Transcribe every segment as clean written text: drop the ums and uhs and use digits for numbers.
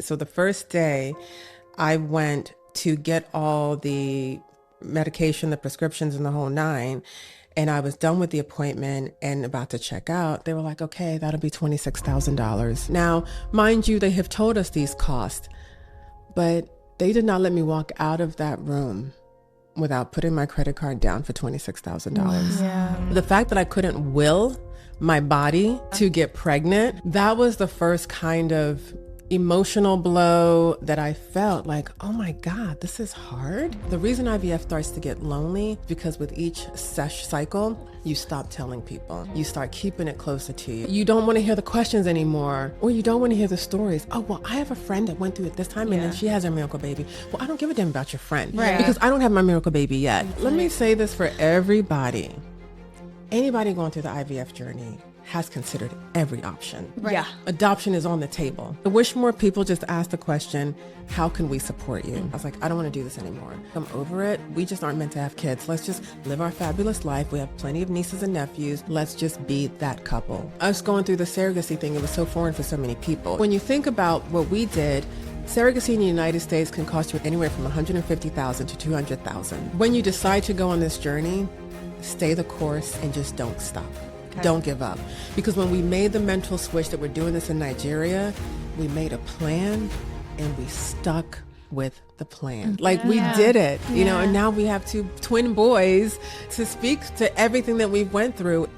So the first day I went to get all the medication, the prescriptions and the whole nine, and I was done with the appointment and about to check out, they were like, okay, that'll be $26,000. Now, mind you, they have told us these costs, but they did not let me walk out of that room without putting my credit card down for $26,000. Yeah. The fact that I couldn't will my body to get pregnant, that was the first kind of emotional blow that I felt like, oh my God, this is hard. The reason IVF starts to get lonely because with each cycle, you stop telling people. You start keeping it closer to you. You don't want to hear the questions anymore, or you don't want to hear the stories. Oh, well, I have a friend that went through it this time and then she has her miracle baby. Well, I don't give a damn about your friend because I don't have my miracle baby yet. Let me say this for everybody. Anybody going through the IVF journey has considered every option. Right. Yeah. Adoption is on the table. I wish more people just asked the question, how can we support you? I was like, I don't want to do this anymore. I'm over it. We just aren't meant to have kids. Let's just live our fabulous life. We have plenty of nieces and nephews. Let's just be that couple. I was going through the surrogacy thing. It was so foreign for so many people. When you think about what we did, surrogacy in the United States can cost you anywhere from $150,000 to $200,000. When you decide to go on this journey, stay the course and just don't stop. Okay. Don't give up. Because when we made the mental switch that we're doing this in Nigeria, we made a plan and we stuck with the plan. Like we did it, you know, and now we have two twin boys to speak to everything that we've went through.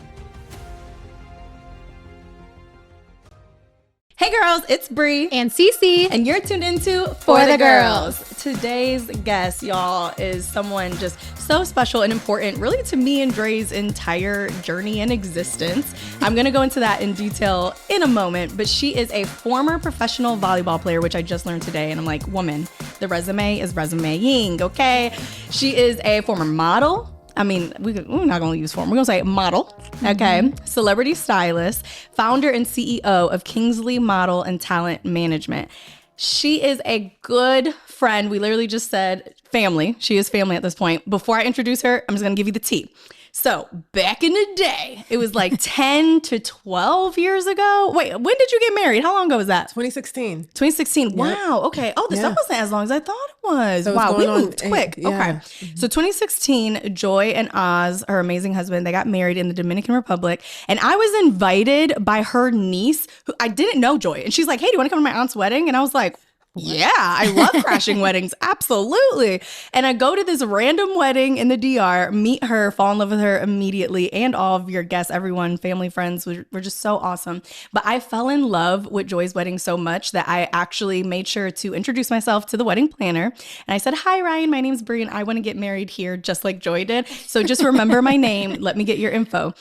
Hey girls, it's Bree and Cece, and you're tuned into For the Girls. Today's guest, y'all, is someone just so special and important, really, to me and Dre's entire journey and existence. I'm going to go into that in detail in a moment, but she is a former professional volleyball player, which I just learned today, and I'm like, woman, the resume is resume-ing, okay? She is a former model. I mean, we're not going to use form. We're going to say model, okay? Celebrity stylist, founder and CEO of Kingsley Model and Talent Management. She is a good friend. We literally just said family. She is family at this point. Before I introduce her, I'm just going to give you the tea. So back in the day, it was like 10 to 12 years ago. Wait, when did you get married? How long ago was that? 2016. 2016. Yep. Wow. Okay. Oh, this stuff wasn't as long as I thought it was. So wow. We moved quick. Yeah. Okay. So 2016, Joy and Oz, her amazing husband, they got married in the Dominican Republic. And I was invited by her niece, who I didn't know Joy. And she's like, hey, do you want to come to my aunt's wedding? And I was like, yeah, I love crashing weddings. Absolutely. And I go to this random wedding in the DR, meet her, fall in love with her immediately. And all of your guests, everyone, family, friends, were just so awesome. But I fell in love with Joy's wedding so much that I actually made sure to introduce myself to the wedding planner. And I said, hi, Ryan, my name's Bree, and I want to get married here just like Joy did. So just remember my name. Let me get your info.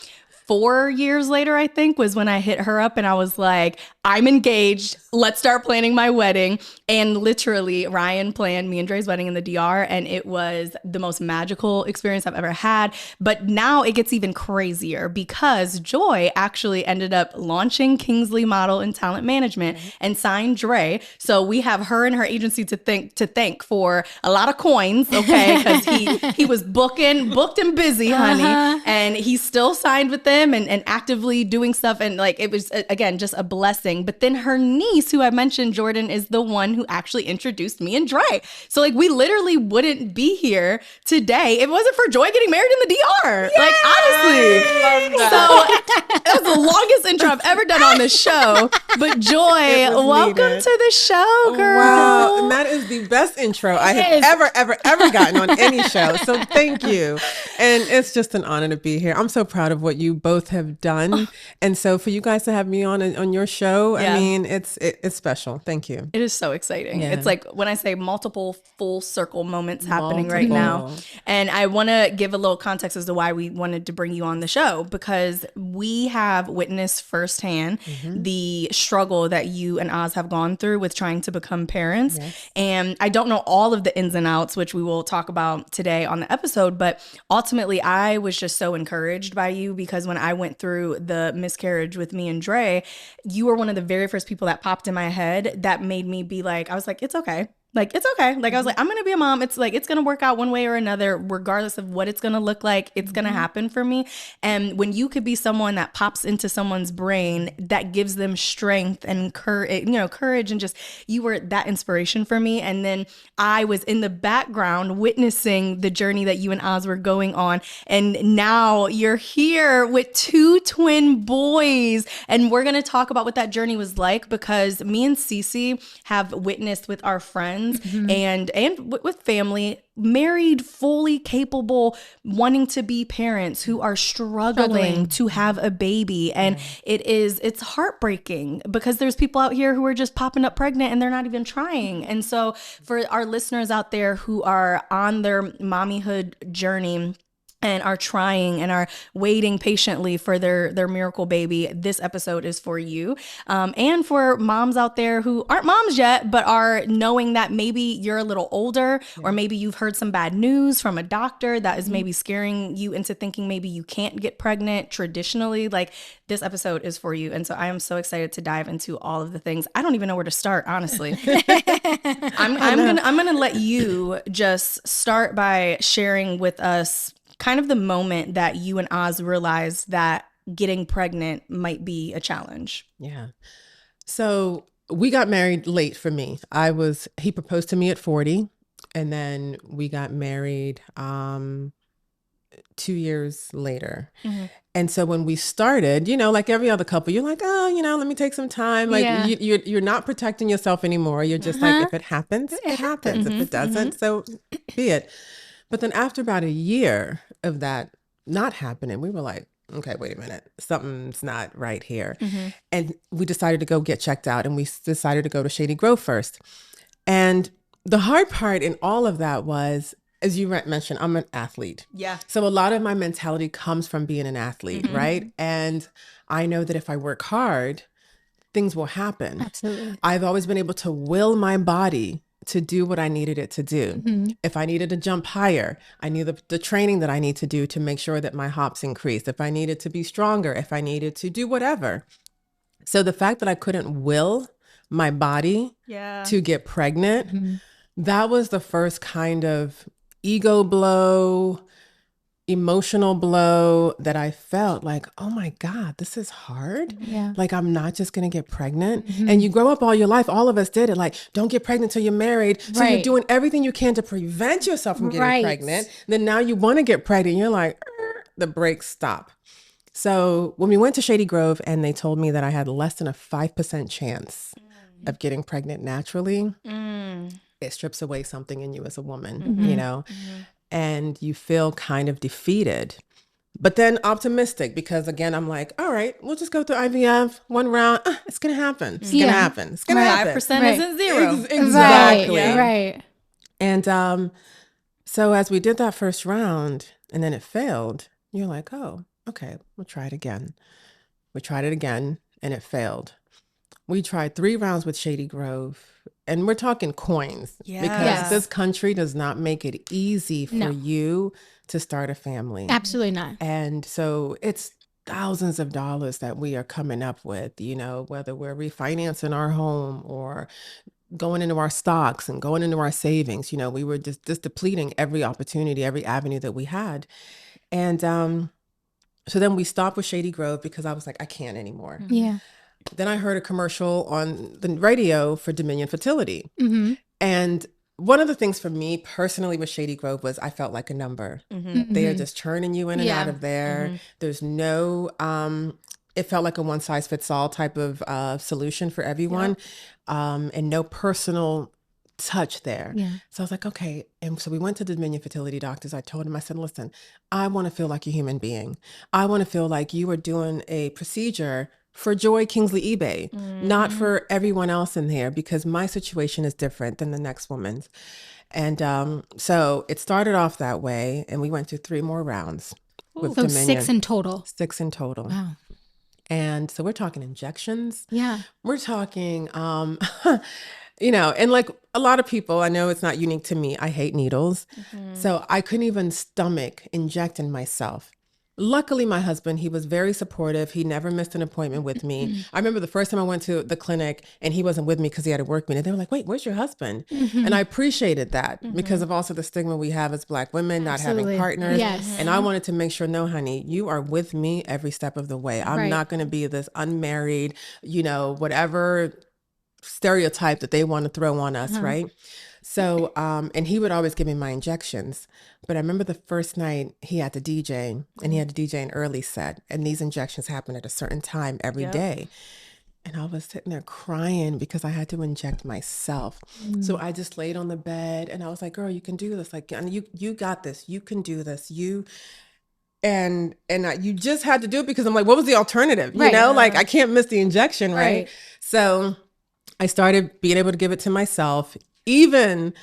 4 years later, I think, was when I hit her up and I was like, I'm engaged. Let's start planning my wedding. And literally, Ryan planned me and Dre's wedding in the DR, and it was the most magical experience I've ever had. But now it gets even crazier because Joy actually ended up launching Kingsley Model and Talent Management and signed Dre. So we have her and her agency to thank for a lot of coins, okay? Because he was booked and busy, honey, and he's still signed with them. And actively doing stuff. And like, it was, again, just a blessing. But then her niece, who I mentioned, Jordan, is the one who actually introduced me and Dre. So like, we literally wouldn't be here today if it wasn't for Joy getting married in the DR. Yay! Like, honestly. So that was the longest intro I've ever done on this show. But Joy, welcome to the show, girl. Wow. And that is the best intro I have ever gotten on any show. So thank you. And it's just an honor to be here. I'm so proud of what you both have done. And so for you guys to have me on your show, I mean, it's special. Thank you. It is so exciting. It's like when I say multiple full circle moments happening right now. And I want to give a little context as to why we wanted to bring you on the show, because we have witnessed firsthand the struggle that you and Oz have gone through with trying to become parents. And I don't know all of the ins and outs, which we will talk about today on the episode, but ultimately I was just so encouraged by you, because when I went through the miscarriage with me and Dre, you were one of the very first people that popped in my head that made me be like, I was like, it's okay. Like, it's okay. Like, I was like, I'm going to be a mom. It's like, it's going to work out one way or another, regardless of what it's going to look like. It's going to happen for me. And when you could be someone that pops into someone's brain, that gives them strength and courage, and just, you were that inspiration for me. And then I was in the background witnessing the journey that you and Oz were going on. And now you're here with 2 twin boys. And we're going to talk about what that journey was like, because me and Cece have witnessed with our friends and with family, married, fully capable, wanting to be parents who are struggling to have a baby. And it's heartbreaking, because there's people out here who are just popping up pregnant and they're not even trying. And so for our listeners out there who are on their mommyhood journey and are trying and are waiting patiently for their miracle baby, this episode is for you. And for moms out there who aren't moms yet, but are knowing that maybe you're a little older, or maybe you've heard some bad news from a doctor that is maybe scaring you into thinking maybe you can't get pregnant traditionally. Like, this episode is for you. And so I am so excited to dive into all of the things. I don't even know where to start, honestly. I'm gonna let you just start by sharing with us kind of the moment that you and Oz realized that getting pregnant might be a challenge. Yeah. So we got married late for me. He proposed to me at 40, and then we got married 2 years later. And so when we started, like every other couple, you're like, oh, let me take some time. Like you're not protecting yourself anymore. You're just like, if it happens, it happens. If it doesn't, so be it. But then after about a year of that not happening, we were like, okay, wait a minute, something's not right here. And we decided to go get checked out, and we decided to go to Shady Grove first. And the hard part in all of that was, as you mentioned, I'm an athlete. Yeah. So a lot of my mentality comes from being an athlete, right? And I know that if I work hard, things will happen. Absolutely. I've always been able to will my body to do what I needed it to do. If I needed to jump higher, I knew the training that I need to do to make sure that my hops increased. If I needed to be stronger, if I needed to do whatever. So the fact that I couldn't will my body to get pregnant, that was the first kind of ego blow, emotional blow that I felt like, oh my God, this is hard. Yeah. Like, I'm not just going to get pregnant. And you grow up all your life. All of us did it. Like, don't get pregnant till you're married. So you're doing everything you can to prevent yourself from getting pregnant. Then now you want to get pregnant. You're like, the brakes stop. So when we went to Shady Grove and they told me that I had less than a 5% chance of getting pregnant naturally, it strips away something in you as a woman, and you feel kind of defeated, but then optimistic, because again, I'm like, all right, we'll just go through IVF, 1 round. It's going to happen. It's going to happen. It's going to happen. 5% isn't zero. Exactly. Right. And so as we did that first round and then it failed, you're like, oh, okay, we'll try it again. We tried it again and it failed. We tried 3 rounds with Shady Grove, and we're talking coins, because this country does not make it easy for you to start a family. Absolutely not. And so it's thousands of dollars that we are coming up with, whether we're refinancing our home or going into our stocks and going into our savings. We were just depleting every opportunity, every avenue that we had. And so then we stopped with Shady Grove because I was like, I can't anymore. Yeah. Then I heard a commercial on the radio for Dominion Fertility. And one of the things for me personally with Shady Grove was I felt like a number. They are just churning you in and out of there. There's no, it felt like a one size fits all type of solution for everyone, and no personal touch there. So I was like, okay. And so we went to the Dominion Fertility doctors. I told him, I said, listen, I want to feel like a human being. I want to feel like you are doing a procedure for Joy Kingsley-Ibeh, not for everyone else in there, because my situation is different than the next woman's. And so it started off that way, and we went through 3 more rounds with So Dominion. 6 in total. 6 in total. Wow. And so we're talking injections. Yeah. We're talking, and like a lot of people, I know it's not unique to me, I hate needles. So I couldn't even stomach injecting myself. Luckily, my husband, he was very supportive. He never missed an appointment with me. I remember the first time I went to the clinic and he wasn't with me because he had a work meeting. They were like, wait, where's your husband? And I appreciated that because of also the stigma we have as Black women, not having partners. Yes. And I wanted to make sure, no, honey, you are with me every step of the way. I'm not going to be this unmarried, whatever stereotype that they want to throw on us, right? So, and he would always give me my injections. But I remember the first night he had to DJ, and he had to DJ an early set. And these injections happen at a certain time every day. And I was sitting there crying because I had to inject myself. So I just laid on the bed and I was like, girl, you can do this. Like, you got this. You can do this. You just had to do it because I'm like, what was the alternative? Like I can't miss the injection, right? So I started being able to give it to myself. Even,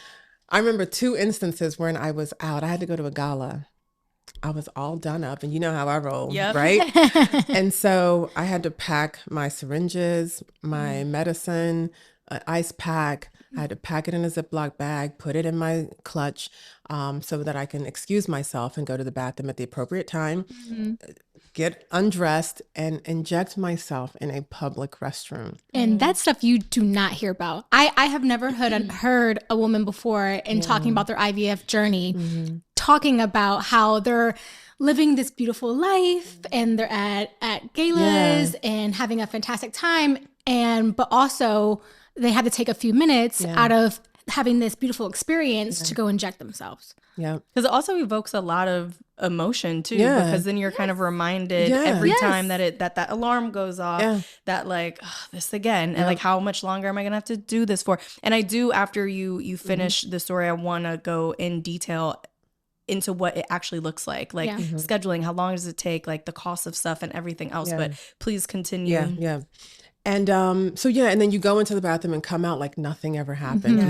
I remember 2 instances when I was out. I had to go to a gala. I was all done up, and you know how I roll, right? And so I had to pack my syringes, my medicine, an ice pack. I had to pack it in a Ziploc bag, put it in my clutch so that I can excuse myself and go to the bathroom at the appropriate time, get undressed, and inject myself in a public restroom. And that's stuff you do not hear about. I have never heard a woman before in talking about their IVF journey, talking about how they're living this beautiful life and they're at galas and having a fantastic time. But also they had to take a few minutes out of having this beautiful experience to go inject themselves. Yeah. Because it also evokes a lot of emotion too, because then you're kind of reminded every time that alarm goes off that like, this again, and like, how much longer am I gonna have to do this for? And I do, after you finish the story, I want to go in detail into what it actually looks like scheduling, how long does it take, like the cost of stuff and everything else. But please continue. And and then you go into the bathroom and come out like nothing ever happened,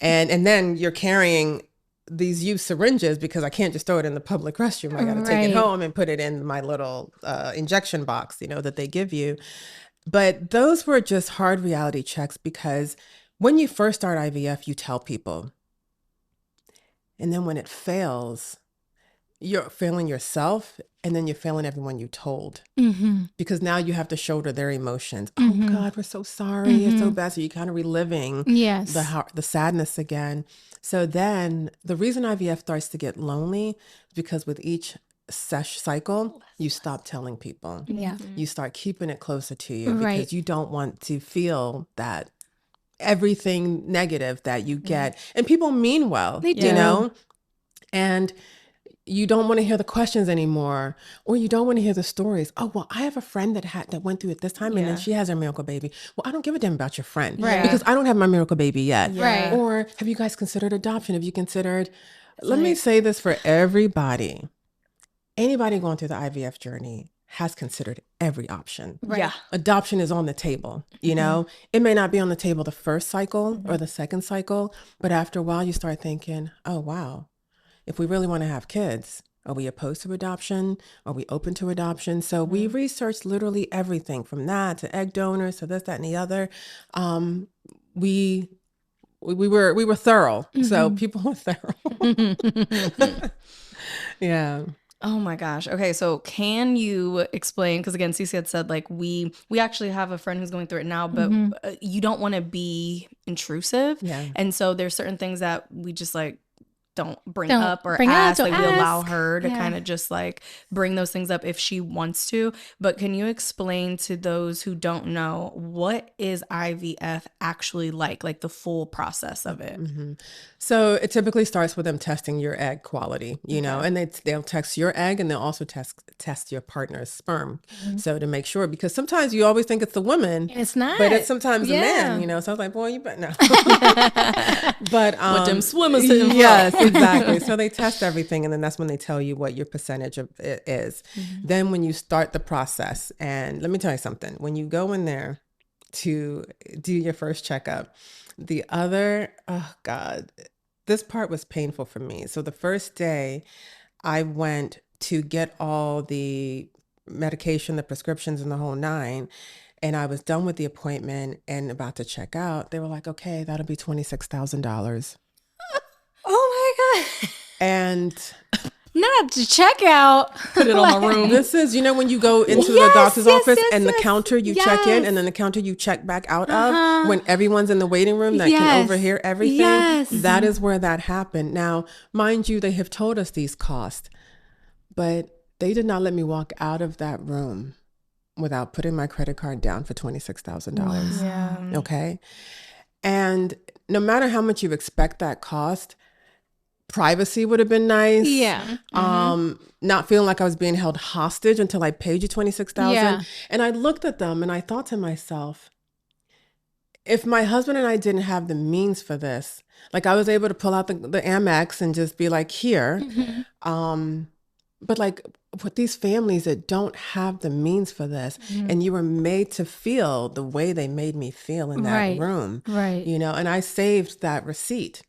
and then you're carrying these used syringes because I can't just throw it in the public restroom. I got to take it home and put it in my little injection box, that they give you. But those were just hard reality checks because when you first start IVF, you tell people. And then when it fails, you're failing yourself, and then you're failing everyone you told. Because now you have to shoulder their emotions. Oh God, we're so sorry. It's so bad. So you're kind of reliving the sadness again. So then the reason IVF starts to get lonely is because with each cycle, you stop telling people. You start keeping it closer to you because you don't want to feel that everything negative that you get. And people mean well, they do. And you don't want to hear the questions anymore, or you don't want to hear the stories. Oh, well, I have a friend that went through it this time and then she has her miracle baby. Well, I don't give a damn about your friend because I don't have my miracle baby yet. Or have you guys considered adoption? Have you considered, let me say this for everybody. Anybody going through the IVF journey has considered every option. Adoption is on the table, It may not be on the table the first cycle or the second cycle, but after a while you start thinking, oh, wow. If we really want to have kids, are we opposed to adoption? Are we open to adoption? So we researched literally everything from that to egg donors to this, that, and the other. We were thorough. So people were thorough. Yeah. Oh my gosh. Okay, so can you explain, because again, Cece had said like we actually have a friend who's going through it now, but you don't want to be intrusive. And so there's certain things that we just like don't bring up or ask. Like we allow her to kind of just like bring those things up if she wants to. But can you explain to those who don't know, what is IVF actually like the full process of it? So it typically starts with them testing your egg quality, and they'll test your egg, and they'll also test your partner's sperm. So to make sure, because sometimes you always think it's the woman, it's not, but it's sometimes the man, So I was like, boy, you better know. But what them swimmers yes, exactly. So they test everything, and then that's when they tell you what your percentage of it is. Then when you start the process, and let me tell you something, when you go in there to do your first checkup, oh God, this part was painful for me. So the first day I went to get all the medication, the prescriptions, and the whole nine, and I was done with the appointment and about to check out, they were like, okay, that'll be $26,000. Oh my God. And Not to check out. Put it on my room. This is, when you go into the Yes, doctor's yes, office yes, and the yes. counter you check in, Yes. and then the counter you check back out of, when everyone's in the waiting room that can Yes. overhear everything. Yes. That is where that happened. Now, mind you, they have told us these costs, but they did not let me walk out of that room without putting my credit card down for $26,000. Yeah. Okay. And no matter how much you expect that cost, privacy would have been nice. Yeah. Not feeling like I was being held hostage until I paid you $26,000. Yeah. And I looked at them and I thought to myself, if my husband and I didn't have the means for this, like I was able to pull out the Amex and just be like, here. But like with these families that don't have the means for this, and you were made to feel the way they made me feel in that Right. room, Right. and I saved that receipt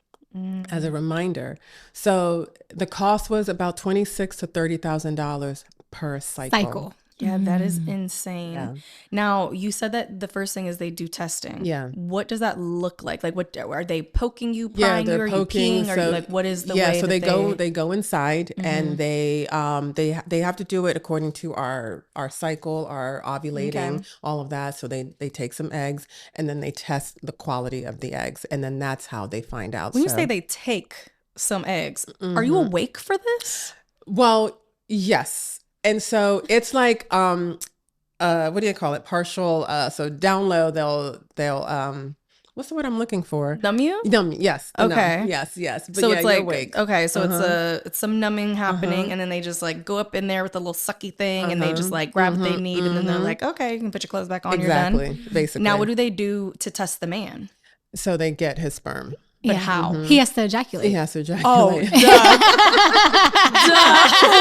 as a reminder. So the cost was about $26,000 to $30,000 per cycle. Yeah, that is insane. Yeah. Now, you said that the first thing is they do testing. Yeah. What does that look like? Like, what are they poking you, Yeah, prying you, they're are poking. you peeing? Are you, like, what is the way so that they go inside and they have to do it according to our cycle, our ovulating, Okay. all of that. So they take some eggs and then they test the quality of the eggs, and then that's how they find out. When you So- say they take some eggs, are you awake for this? Well, yes. And so it's like what do you call it? Partial so down low they'll what's the word I'm looking for? Numb you? Numb, yes. the numb. Okay. Yes. But So yeah, it's you're like, awake. okay, so it's some numbing happening, and then they just like go up in there with a little sucky thing, and they just like grab what they need, and then they're like, okay, you can put your clothes back on, you're Exactly. done. Basically. Now, what do they do to test the man? So they get his sperm. But how? He has to ejaculate. He has to Oh, ejaculate.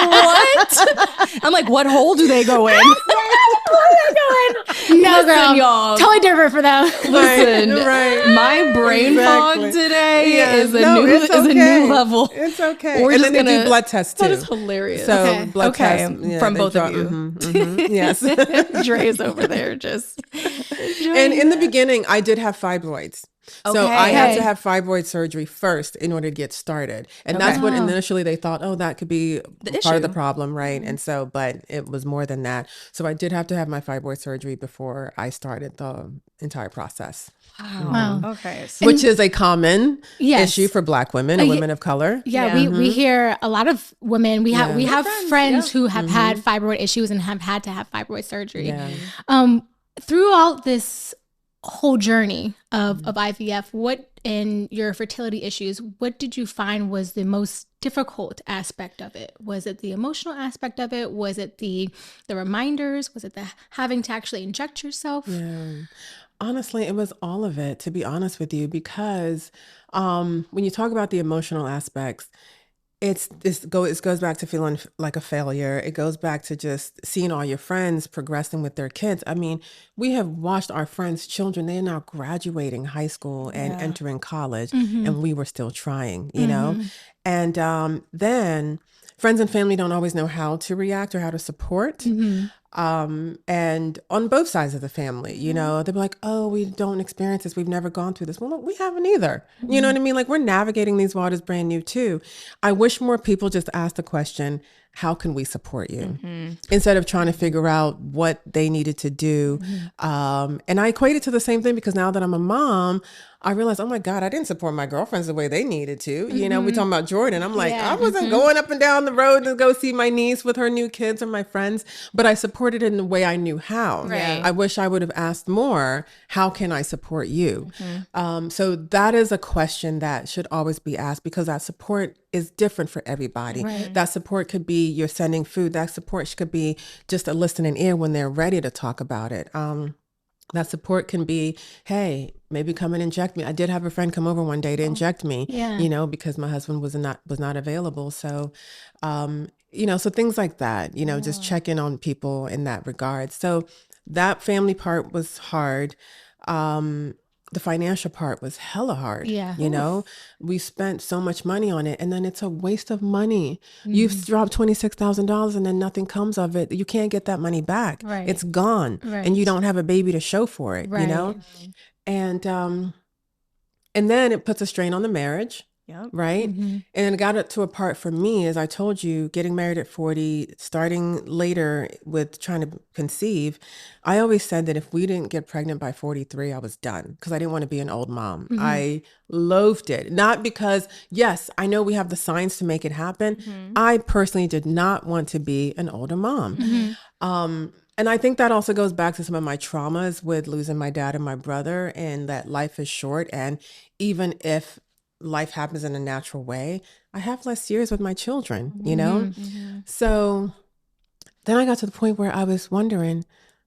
what? I'm like, what hole do they go in? No, girl. y'all. Totally different for them. Listen, right. my brain Exactly. fog today Yes. is a No, new it's is a okay. new level. It's okay. We're And just then they do gonna- blood tests too. That is hilarious. So Okay. blood Okay, tests from they both of draw- you. Yes. Dre's over there just. And in the beginning, I did have fibroids. So I had to have fibroid surgery first in order to get started. And that's what initially they thought, oh, that could be part of the issue. problem, right? And so, but it was more than that. So I did have to have my fibroid surgery before I started the entire process, Wow. Okay. So which is a common Yes. issue for Black women and women of color. Yeah, Yeah. we hear a lot of women. We have friends who have had fibroid issues and have had to have fibroid surgery. Yeah. Throughout this whole journey of IVF, what in your fertility issues, what did you find was the most difficult aspect of it? Was it the emotional aspect of it? Was it the reminders? Was it the having to actually inject yourself? Yeah. Honestly, it was all of it, to be honest with you, because when you talk about the emotional aspects, it goes back to feeling like a failure. It goes back to just seeing all your friends progressing with their kids. I mean, we have watched our friends' children. They are now graduating high school and entering college, and we were still trying, you know? And then friends and family don't always know how to react or how to support. And on both sides of the family, you know, they'll be like, oh, we don't experience this. We've never gone through this. Well, look, we haven't either. You know what I mean? Like, we're navigating these waters brand new too. I wish more people just asked the question, how can we support you? Instead of trying to figure out what they needed to do. And I equate it to the same thing because now that I'm a mom, I realized, oh my God, I didn't support my girlfriends the way they needed to. You know, we talking about Jordan. I'm like, I wasn't going up and down the road to go see my niece with her new kids or my friends, but I supported it in the way I knew how. Right. I wish I would have asked more, how can I support you? So that is a question that should always be asked because that support is different for everybody. That support could be you're sending food. That support could be just a listening ear when they're ready to talk about it. That support can be, hey, maybe come and inject me. I did have a friend come over one day to inject me, you know, because my husband was not available. So, you know, so things like that, you know, just check in on people in that regard. So that family part was hard. The financial part was hella hard. You know, we spent so much money on it and then it's a waste of money. You've dropped $26,000 and then nothing comes of it. You can't get that money back. It's gone. And you don't have a baby to show for it, you know? And then it puts a strain on the marriage. Yep. right? And it got it to a part for me, as I told you, getting married at 40, starting later with trying to conceive. I always said that if we didn't get pregnant by 43, I was done because I didn't want to be an old mom. I loathed it. Not because, yes, I know we have the signs to make it happen. I personally did not want to be an older mom. And I think that also goes back to some of my traumas with losing my dad and my brother, and that life is short. And even if life happens in a natural way, I have less years with my children, you know? So then I got to the point where I was wondering,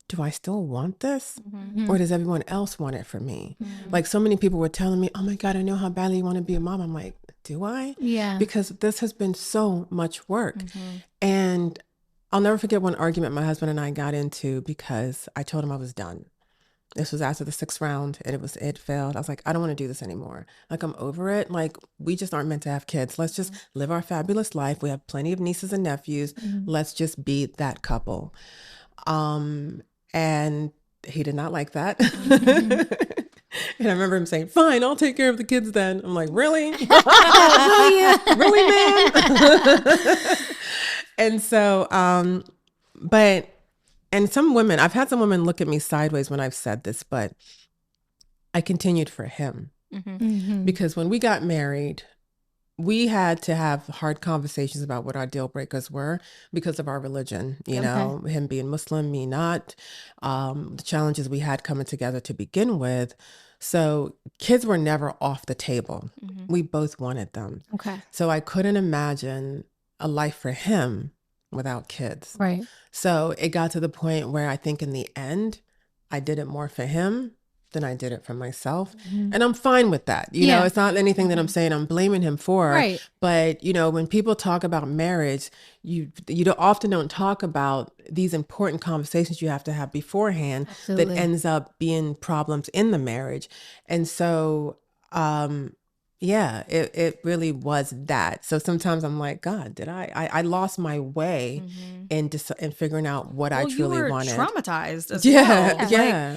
do I still want this? Or does everyone else want it for me? Like, so many people were telling me, oh my God, I know how badly you want to be a mom. I'm like, do I? Yeah. Because this has been so much work. And I'll never forget one argument my husband and I got into because I told him I was done. This was after the 6th round and it failed. I was like, I don't want to do this anymore. Like, I'm over it. Like, we just aren't meant to have kids. Let's just live our fabulous life. We have plenty of nieces and nephews. Let's just be that couple. And he did not like that. And I remember him saying, fine, I'll take care of the kids then. I'm like, really? Really, man? And so, and some women, I've had some women look at me sideways when I've said this, but I continued for him. Because when we got married, we had to have hard conversations about what our deal breakers were because of our religion, you know, him being Muslim, me not, the challenges we had coming together to begin with. So kids were never off the table. We both wanted them. Okay. So I couldn't imagine a life for him without kids. Right. So it got to the point where I think in the end, I did it more for him than I did it for myself. And I'm fine with that. You know, it's not anything that I'm saying I'm blaming him for. Right. But, you know, when people talk about marriage, often don't talk about these important conversations you have to have beforehand that ends up being problems in the marriage. And so, yeah, it really was that. So sometimes I'm like, God, did I lost my way in figuring out what I truly you were wanted. Traumatized as Yeah, well. yeah.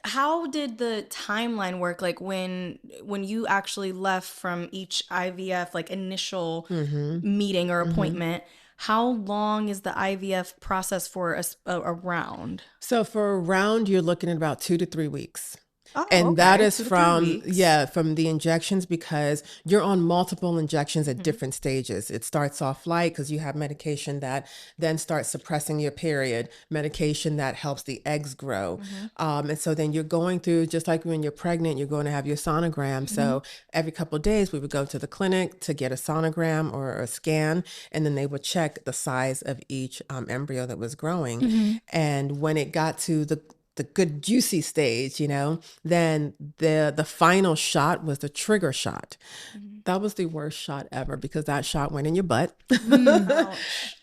How did the timeline work? Like when you actually left from each IVF, like initial meeting or appointment, how long is the IVF process for a round? So for a round, you're looking at about 2 to 3 weeks. Oh, And okay. that is 2 to 3 from, weeks. from the injections, because you're on multiple injections at different stages. It starts off light because you have medication that then starts suppressing your period, medication that helps the eggs grow. And so then you're going through, just like when you're pregnant, you're going to have your sonogram. So every couple of days we would go to the clinic to get a sonogram or a scan, and then they would check the size of each embryo that was growing. And when it got to the good juicy stage, you know, then the final shot was the trigger shot. That was the worst shot ever because that shot went in your butt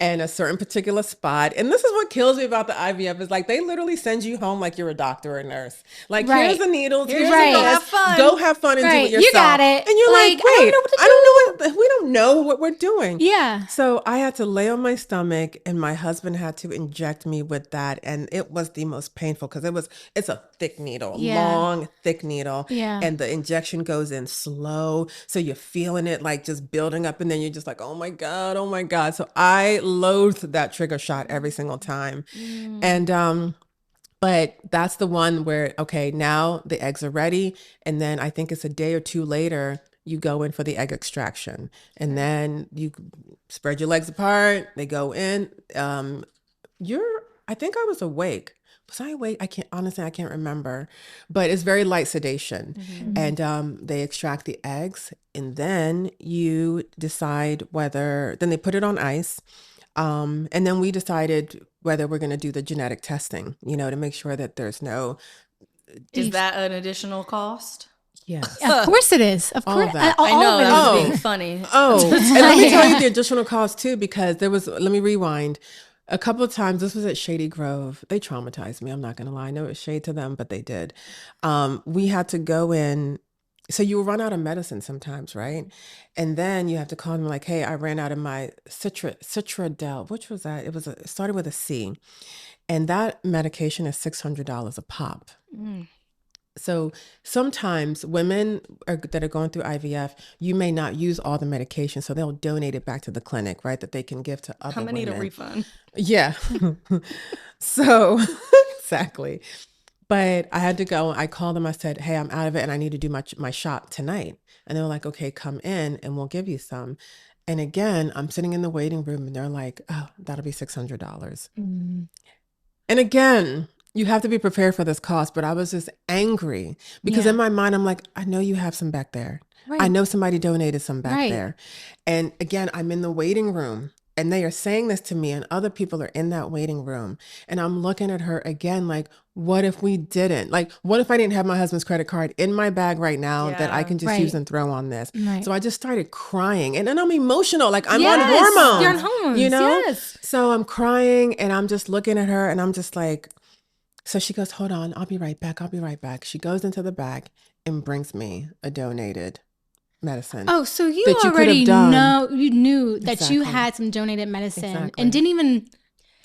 and a certain particular spot. And this is what kills me about the IVF is like they literally send you home like you're a doctor or a nurse. Like, here's the needles, here's the dose, go have fun and do it yourself. You got it. And you're like, wait, we don't know what we're doing. Yeah. So I had to lay on my stomach and my husband had to inject me with that. And it was the most painful because it's a thick needle, long, thick needle. Yeah. And the injection goes in slow. So you're feeling it like just building up. And then you're just like, oh my God, oh my God. So I loathed that trigger shot every single time. And, but that's the one where, okay, now the eggs are ready. And then I think it's a day or two later, you go in for the egg extraction. And then you spread your legs apart. They go in. I think I was awake. Was I awake? I can't remember. But it's very light sedation. And they extract the eggs. And then you decide then they put it on ice. And then we decided whether we're going to do the genetic testing, you know, to make sure that there's no. Is that an additional cost? Yes. Of course it is. Of course. that. I know, that was Oh. being funny. Oh, and let me tell you the additional cost too, because let me rewind. A couple of times, this was at Shady Grove. They traumatized me. I'm not going to lie. I know it's shade to them, but they did. We had to go in. So you run out of medicine sometimes, right? And then you have to call them like, hey, I ran out of my Citradel. Which was that? It started with a C. And that medication is $600 a pop. So sometimes women that are going through IVF, you may not use all the medication, so they'll donate it back to the clinic, right? That they can give to other women. I'm gonna need a refund. Yeah. So exactly. But I had to go. I called them. I said, hey, I'm out of it and I need to do my shot tonight. And they were like, okay, come in and we'll give you some. And again, I'm sitting in the waiting room and they're like, oh, that'll be $600. And again, you have to be prepared for this cost. But I was just angry because in my mind, I'm like, I know you have some back there. Right. I know somebody donated some back there. And again, I'm in the waiting room and they are saying this to me and other people are in that waiting room. And I'm looking at her again, like, what if we didn't? Like, what if I didn't have my husband's credit card in my bag right now that I can just use and throw on this? Right. So I just started crying. And then I'm emotional. Like, I'm Yes, on hormones. you're on hormones, You know? yes. So I'm crying and I'm just looking at her and I'm just like, so she goes, hold on, I'll be right back. I'll be right back. She goes into the back and brings me a donated medicine. Oh, so you that you could already have done. know, you knew that you Exactly. had some donated medicine Exactly. and didn't even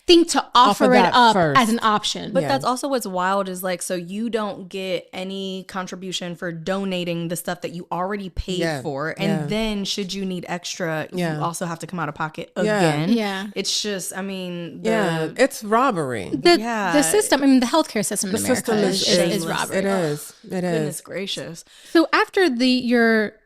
think to offer it that up first. as an option. But Yeah. that's also what's wild is like, so you don't get any contribution for donating the stuff that you already paid for. And then should you need extra, you also have to come out of pocket again. Yeah. It's just, I mean, it's robbery. The system, I mean, the healthcare system in America system is shameless. robbery. It is. Goodness gracious. So after your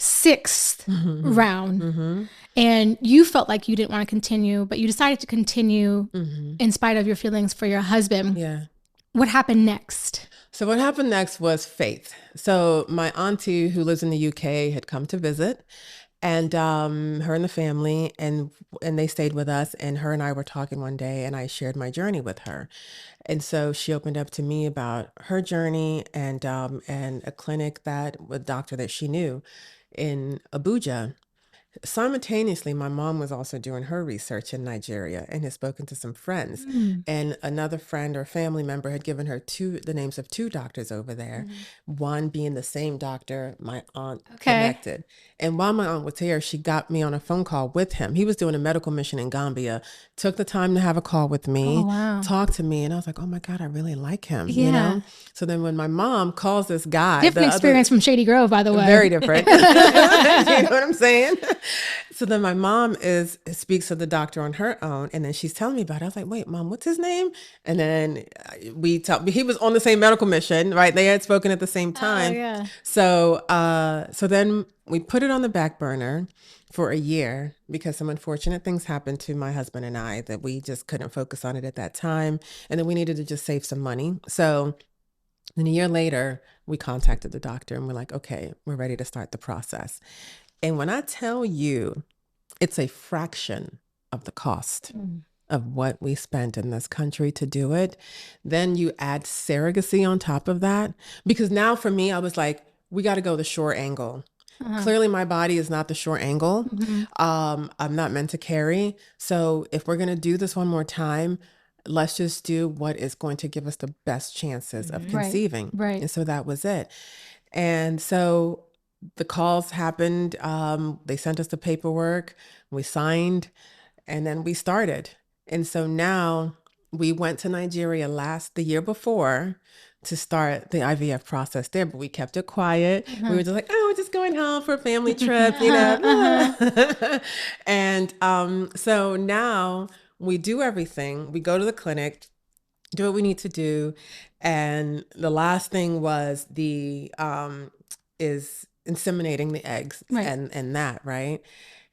sixth round and you felt like you didn't want to continue, but you decided to continue in spite of your feelings for your husband. Yeah. What happened next? So what happened next was faith. So my auntie who lives in the UK had come to visit and her and the family and they stayed with us and her and I were talking one day and I shared my journey with her. And so she opened up to me about her journey and a clinic a doctor that she knew in Abuja. Simultaneously, my mom was also doing her research in Nigeria and had spoken to some friends. And another friend or family member had given her the names of two doctors over there, one being the same doctor my aunt connected. And while my aunt was here, she got me on a phone call with him. He was doing a medical mission in Gambia, took the time to have a call with me, talk to me. And I was like, oh my God, I really like him, you know? So then when my mom calls this guy. Different experience from Shady Grove, by the way. Very different. You know what I'm saying? So then my mom speaks to the doctor on her own, and then she's telling me about it. I was like, wait, Mom, what's his name? And then he was on the same medical mission, right? They had spoken at the same time. Oh, yeah. So then we put it on the back burner for a year because some unfortunate things happened to my husband and I that we just couldn't focus on it at that time. And then we needed to just save some money. So then a year later, we contacted the doctor and we're like, okay, we're ready to start the process. And when I tell you, it's a fraction of the cost of what we spent in this country to do it. Then you add surrogacy on top of that. Because now for me, I was like, we got to go the short angle. Clearly, my body is not the short angle. I'm not meant to carry. So if we're going to do this one more time, let's just do what is going to give us the best chances of conceiving. Right. And so that was it. And so the calls happened. They sent us the paperwork. We signed, and then we started. And so now we went to Nigeria the year before to start the IVF process there, but we kept it quiet. We were just like, oh, we're just going home for a family trip, you know. And so now we do everything. We go to the clinic, do what we need to do. And the last thing was is inseminating the eggs and that, right?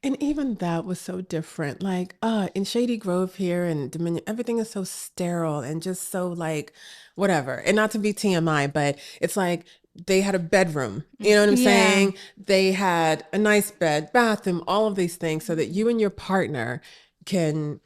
And even that was so different. Like, in Shady Grove here in Dominion, everything is so sterile and just so like, whatever. And not to be TMI, but it's like they had a bedroom, you know what I'm saying? They had a nice bed, bathroom, all of these things so that you and your partner can.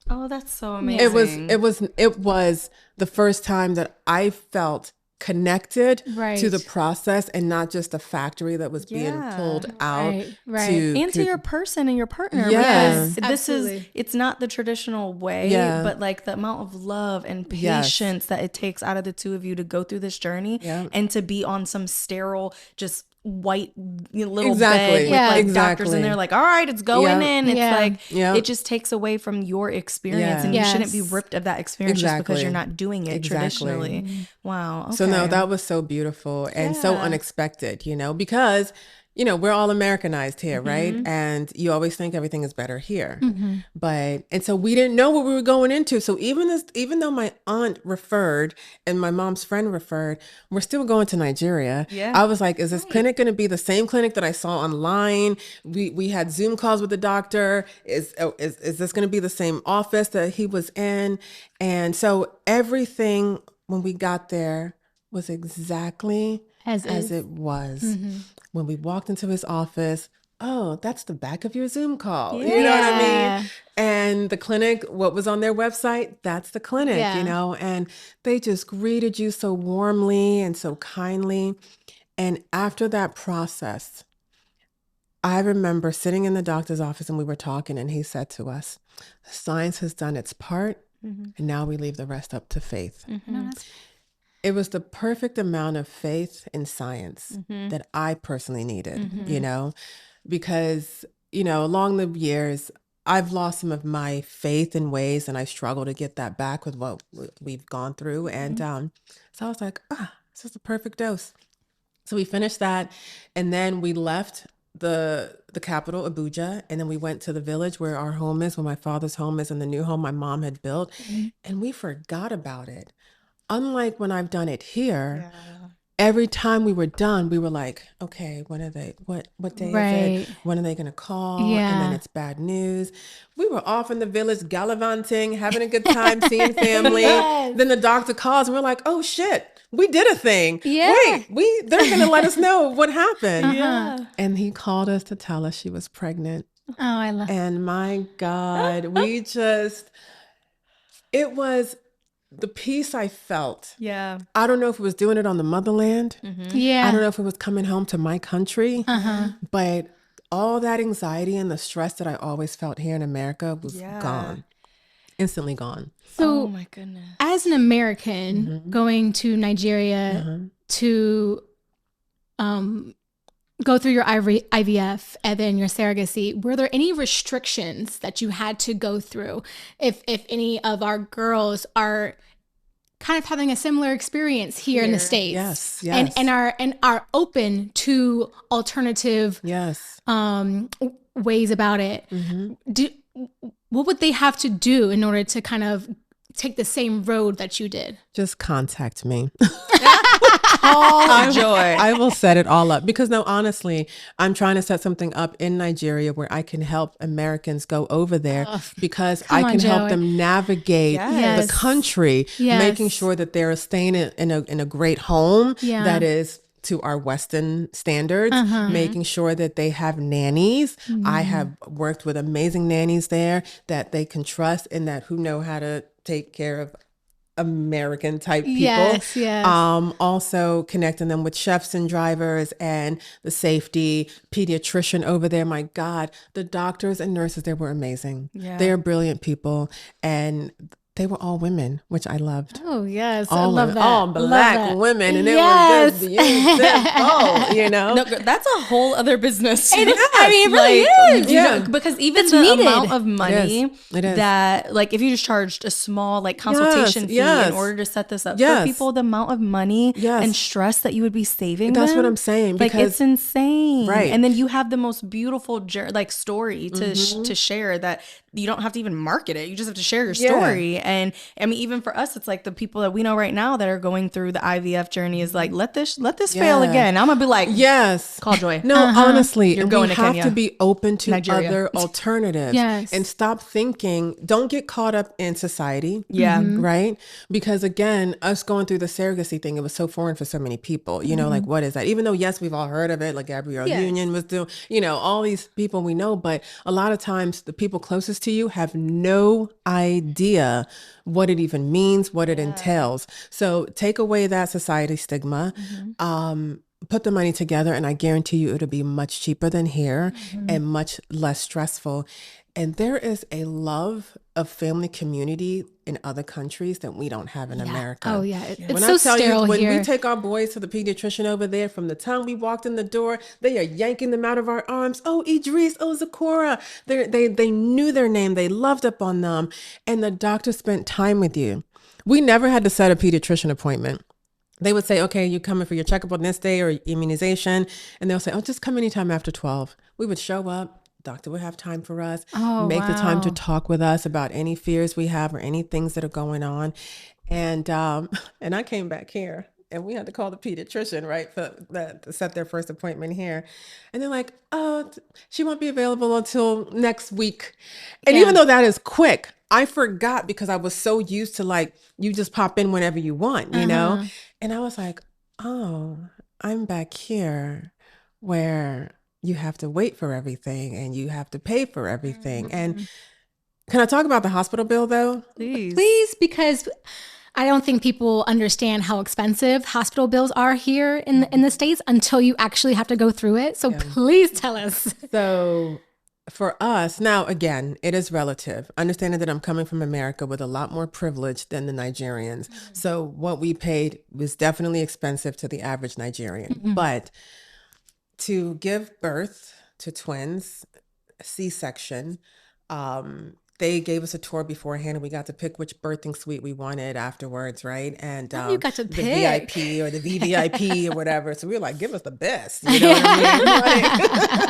Oh, that's so amazing. It was the first time that I felt connected to the process and not just a factory that was being pulled out to your person and your partner. Yes, because it's not the traditional way, but like the amount of love and patience that it takes out of the two of you to go through this journey and to be on some sterile, just white little Exactly. bed Yeah. with like doctors in there like, all right, it's going Yeah. in. It's Yeah. like, Yeah. it just takes away from your experience, and Yeah. you shouldn't be Yes. ripped of that experience just because Exactly. you're not doing it Exactly. traditionally. Wow. Okay. So no, that was so beautiful and so Yeah. unexpected, because, we're all Americanized here, right? And you always think everything is better here. And so we didn't know what we were going into. So even though my aunt referred and my mom's friend referred, we're still going to Nigeria. Yeah. I was like, is this clinic going to be the same clinic that I saw online? We had Zoom calls with the doctor. Is this going to be the same office that he was in? And so everything when we got there was exactly As is. it was. When we walked into his office, oh, that's the back of your Zoom call. You know what I Yeah. mean? And the clinic, what was on their website, that's the clinic, Yeah. and they just greeted you so warmly and so kindly. And after that process, I remember sitting in the doctor's office and we were talking, and he said to us, science has done its part, and now we leave the rest up to faith. No, that's- It was the perfect amount of faith in science that I personally needed, because, along the years, I've lost some of my faith in ways, and I struggle to get that back with what we've gone through. And so I was like, this is the perfect dose. So we finished that, and then we left the capital, Abuja, and then we went to the village where our home is, where my father's home is, and the new home my mom had built, and we forgot about it. Unlike when I've done it here, every time we were done, we were like, okay, what day is it? When are they going to call? Yeah. And then it's bad news. We were off in the village gallivanting, having a good time, seeing family. Then the doctor calls and we're like, oh shit, we did a thing. Yeah. Wait, they're going to let us know what happened. Yeah. And he called us to tell us she was pregnant. Oh, I love And my God, it was the peace I felt. Yeah. I don't know if it was doing it on the motherland. Yeah. I don't know if it was coming home to my country, but all that anxiety and the stress that I always felt here in America was gone, instantly gone. So, Oh my goodness. as an American going to Nigeria to go through your IVF and then your surrogacy, were there any restrictions that you had to go through if any of our girls are kind of having a similar experience here in the States? Yes. And are open to alternative Yes. ways about it. What would they have to do in order to kind of take the same road that you did? Just contact me. Joy. I will set it all up, because no, honestly, I'm trying to set something up in Nigeria where I can help Americans go over there, because I on, can help Joey. them navigate Yes. the country, Yes. making sure that they're staying in a great home Yeah. that is to our Western standards, making sure that they have nannies. I have worked with amazing nannies there that they can trust and that who know how to take care of American type people. Yes. Also connecting them with chefs and drivers and the safety pediatrician over there. My God, the doctors and nurses there were amazing. Yeah. They are brilliant people, and they were all women, which I loved. Oh, yes. All I love women, that. all Love black that. women, and Yes. it was just beautiful, No, that's a whole other business. I mean, it really is. You know, because even That's the needed. amount of money It is. that, like, if you just charged a small consultation fee yes. in order to set this up Yes. for people, the amount of money Yes. and stress that you would be saving. That's what them, I'm saying, Like, because- it's insane, Right. And then you have the most beautiful story to to share that you don't have to even market it. You just have to share your story. And I mean, even for us, it's like the people that we know right now that are going through the IVF journey is like, let this fail Yeah. again. I'm gonna be like, Yes. call Joy. No, honestly, You're and going we to have Kenya. to be open to Nigeria. other alternatives. Yes. And stop thinking, don't get caught up in society. Yeah. Right? Because again, us going through the surrogacy thing, it was so foreign for so many people. You know, like, what is that? Even though, yes, we've all heard of it, like Gabrielle Yes. Union was doing, all these people we know, but a lot of times the people closest to you have no idea what it even means, what it entails. So take away that society stigma, put the money together, and I guarantee you it'll be much cheaper than here and much less stressful. And there is a love of family community in other countries that we don't have in America. Oh yeah, it's When so I tell sterile you, when here. we take our boys to the pediatrician over there, from the time we walked in the door, they are yanking them out of our arms. Oh, Idris, oh, Zakora. They knew their name. They loved up on them. And the doctor spent time with you. We never had to set a pediatrician appointment. They would say, okay, you coming for your checkup on this day or immunization? And they'll say, oh, just come anytime after 12. We would show up. Doctor would have time for us, make the time to talk with us about any fears we have or any things that are going on. And I came back here and we had to call the pediatrician, right, to set their first appointment here. And they're like, oh, she won't be available until next week. And even though that is quick, I forgot because I was so used to like, you just pop in whenever you want, you know? And I was like, oh, I'm back here where you have to wait for everything and you have to pay for everything. And can I talk about the hospital bill though? Please, because I don't think people understand how expensive hospital bills are here in the States until you actually have to go through it. So please tell us. So for us, now again, it is relative. Understanding that I'm coming from America with a lot more privilege than the Nigerians. So what we paid was definitely expensive to the average Nigerian. But to give birth to twins, C-section, they gave us a tour beforehand and we got to pick which birthing suite we wanted afterwards, right? And you got to the pick. VIP or the VVIP or whatever. So we were like, give us the best, you know what I mean?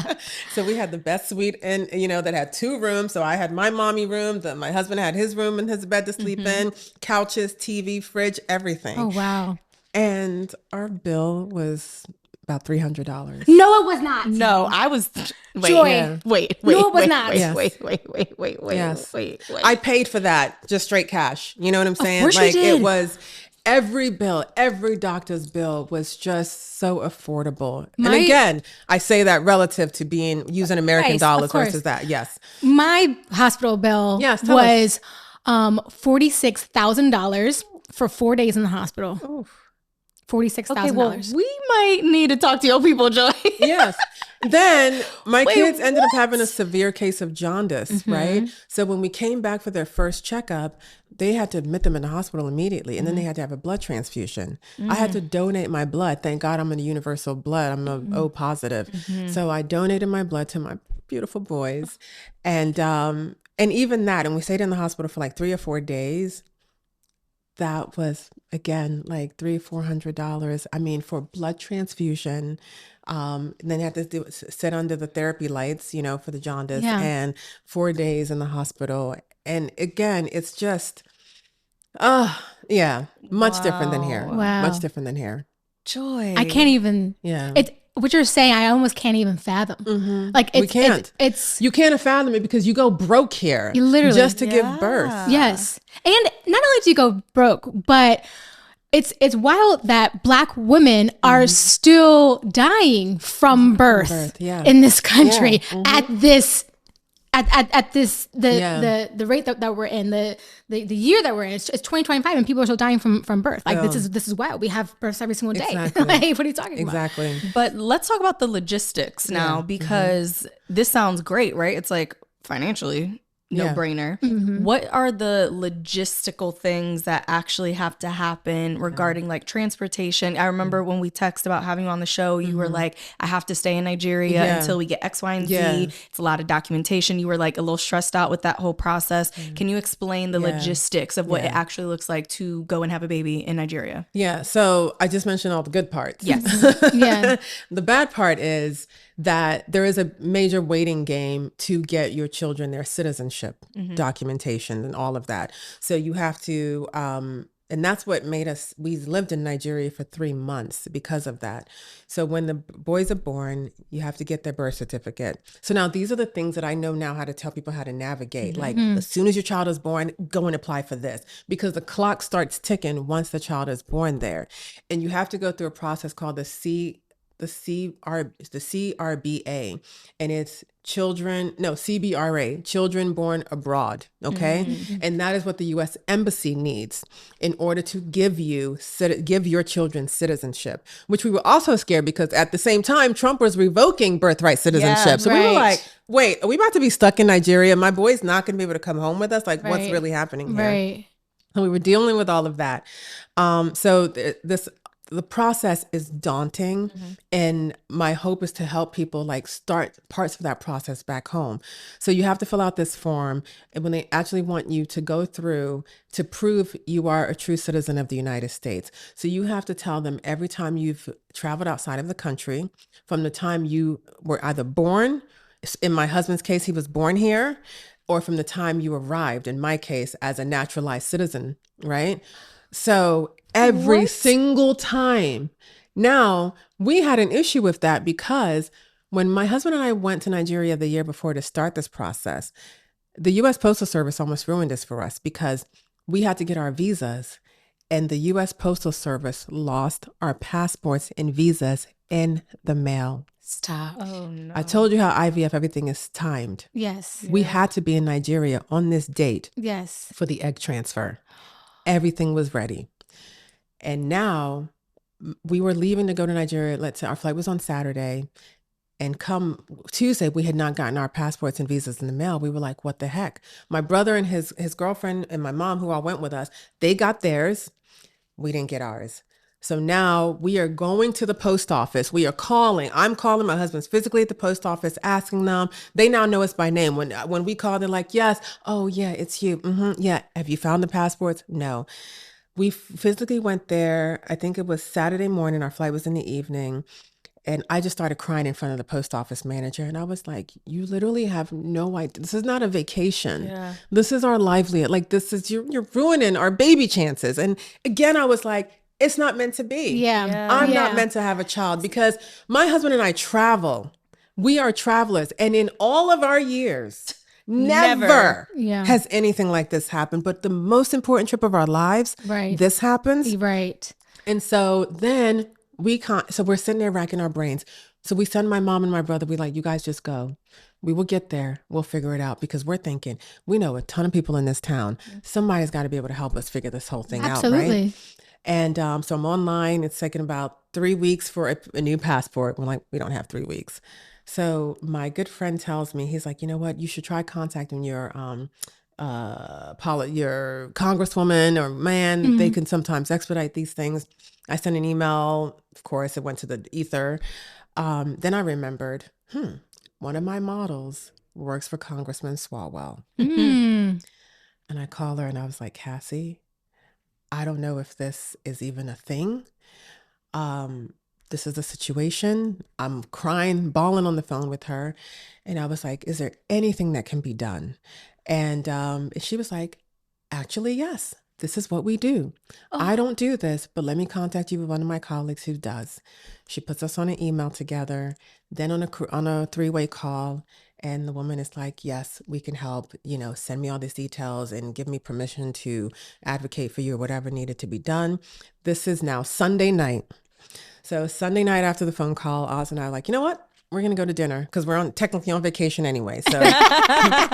Like, so we had the best suite and, you know, that had 2 rooms. So I had my mommy room, my husband had his room and his bed to sleep in, couches, TV, fridge, everything. Oh, wow. And our bill was about $300. No, it was not. No, I was. Wait, Joy. wait. No, it was not. Yes. Wait. I paid for that, just straight cash. You know what I'm saying? course you Like did. it was every bill, every doctor's bill was just so affordable. And again, I say that relative to using American Price, dollars of course. versus that. Yes. My hospital bill Yes, tell was $46,000 for 4 days in the hospital. $46,000. Okay, well, we might need to talk to your people, Joy. Yes. Then my kids ended up having a severe case of jaundice, right? So when we came back for their first checkup, they had to admit them in the hospital immediately. And then they had to have a blood transfusion. I had to donate my blood. Thank God I'm a universal blood. I'm a O positive. So I donated my blood to my beautiful boys. And even that, and we stayed in the hospital for like 3 or 4 days. That was, again, like $300-$400. I mean, for blood transfusion. And then you have to sit under the therapy lights, you know, for the jaundice, and 4 days in the hospital. And again, it's just, much different than here. Wow. Much different than here. Joy. I can't even. Yeah. What you're saying, I almost can't even fathom. Like We can't. It's You can't fathom it because you go broke here. You literally- just to give birth. yes, and not only do you go broke, but it's wild that Black women are still dying from birth, in this country at this. At this the rate that we're in, the year that we're in, it's 2025 and people are still dying from birth. Like this is wild. We have births every single day. Exactly. Like, what are you talking about? Exactly. But let's talk about the logistics now because this sounds great, right? It's like financially no brainer. What are the logistical things that actually have to happen regarding like transportation? I remember when we texted about having you on the show, you were like, I have to stay in Nigeria until we get X, Y, and Z. It's a lot of documentation. You were like a little stressed out with that whole process. Can you explain the logistics of what it actually looks like to go and have a baby in Nigeria? Yeah. So I just mentioned all the good parts. Yes. Yeah. The bad part is that there is a major waiting game to get your children their citizenship documentation and all of that. So you have to, and that's what made us, we lived in Nigeria for 3 months because of that. So when the boys are born, you have to get their birth certificate. So now these are the things that I know now how to tell people how to navigate. Like as soon as your child is born, go and apply for this because the clock starts ticking once the child is born there. And you have to go through a process called the CRBA, and it's CBRA, children born abroad. Okay. And that is what the U.S. Embassy needs in order to give your children citizenship, which we were also scared because at the same time, Trump was revoking birthright citizenship. So we were like, wait, are we about to be stuck in Nigeria? My boy's not going to be able to come home with us. Like, what's Right. really happening here? Right. And we were dealing with all of that. So the process is daunting, and my hope is to help people like start parts of that process back home. So you have to fill out this form, and when they actually want you to go through to prove you are a true citizen of the United States. So you have to tell them every time you've traveled outside of the country, from the time you were either born, in my husband's case, he was born here, or from the time you arrived, in my case, as a naturalized citizen, right? So every single time. Now, we had an issue with that because when my husband and I went to Nigeria the year before to start this process, the U.S. Postal Service almost ruined this for us because we had to get our visas, and the U.S. Postal Service lost our passports and visas in the mail. Stop. Oh no. I told you how IVF, everything is timed. Yes. We had to be in Nigeria on this date Yes. for the egg transfer. Everything was ready. And now we were leaving to go to Nigeria. Let's say our flight was on Saturday. And come Tuesday, we had not gotten our passports and visas in the mail. We were like, what the heck? My brother and his girlfriend and my mom, who all went with us, they got theirs. We didn't get ours. So now we are going to the post office. We are calling. I'm calling. My husband's physically at the post office asking them. They now know us by name. When we call, they're like, yes. Oh, yeah, it's you. Yeah. Have you found the passports? No. We physically went there. I think it was Saturday morning. Our flight was in the evening. And I just started crying in front of the post office manager. And I was like, you literally have no idea. This is not a vacation. Yeah. This is our livelihood. Like, this is, you're ruining our baby chances. And again, I was like, it's not meant to be. Yeah. I'm not meant to have a child because my husband and I travel. We are travelers. And in all of our years, never has anything like this happened. But the most important trip of our lives, this happens. Right. And so then so we're sitting there racking our brains. So we send my mom and my brother, we like, you guys just go. We will get there. We'll figure it out because we're thinking, we know a ton of people in this town. Somebody's got to be able to help us figure this whole thing out, right? And so I'm online. It's taken about 3 weeks for a new passport. We're like, we don't have 3 weeks. So my good friend tells me, he's like, you know what? You should try contacting your congresswoman or man. They can sometimes expedite these things. I sent an email. Of course, it went to the ether. Then I remembered, one of my models works for Congressman Swalwell. And I called her and I was like, Cassie, I don't know if this is even a thing. This is a situation. I'm crying, bawling on the phone with her. And I was like, is there anything that can be done? And she was like, actually, yes, this is what we do. I don't do this, but let me contact you with one of my colleagues who does. She puts us on an email together, then on a three-way call. And the woman is like, yes, we can help, send me all these details and give me permission to advocate for you or whatever needed to be done. This is now Sunday night. So Sunday night after the phone call, Oz and I are like, you know what? We're going to go to dinner because we're technically on vacation anyway. So,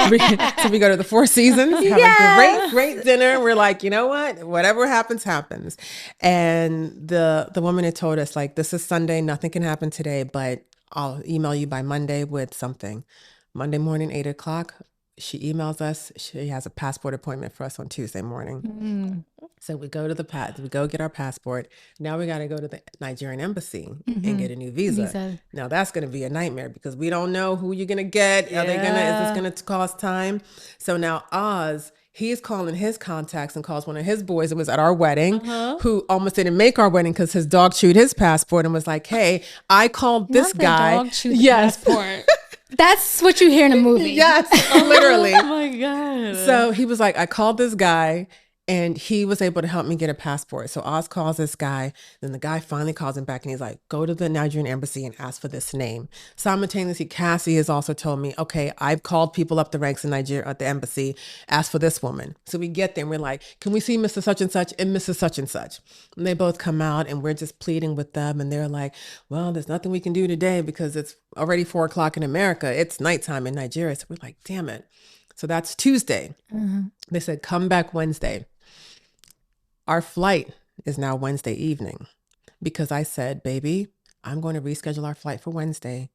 we go to the Four Seasons, have a great dinner. We're like, you know what? Whatever happens, happens. And the woman had told us, like, this is Sunday. Nothing can happen today, but I'll email you by Monday with something. Monday morning, 8:00, she emails us. She has a passport appointment for us on Tuesday morning. So we go to we go get our passport. Now we got to go to the Nigerian embassy and get a new visa. Now that's going to be a nightmare because we don't know who you're going to get. Is this going to cause time? So now Oz, he's calling his contacts and calls one of his boys that was at our wedding who almost didn't make our wedding because his dog chewed his passport and was like, hey, I called this guy. Dog chewed the passport. That's what you hear in a movie. Yes, literally. Oh my God. So he was like, I called this guy and he was able to help me get a passport. So Oz calls this guy. Then the guy finally calls him back and he's like, go to the Nigerian embassy and ask for this name. Simultaneously, Cassie has also told me, okay, I've called people up the ranks in Nigeria at the embassy, ask for this woman. So we get there and we're like, can we see Mr. Such and Such and Mrs. Such and Such? And they both come out and we're just pleading with them. And they're like, well, there's nothing we can do today because it's already 4:00 in America. It's nighttime in Nigeria. So we're like, damn it. So that's Tuesday. They said, come back Wednesday. Our flight is now Wednesday evening because I said, baby, I'm going to reschedule our flight for Wednesday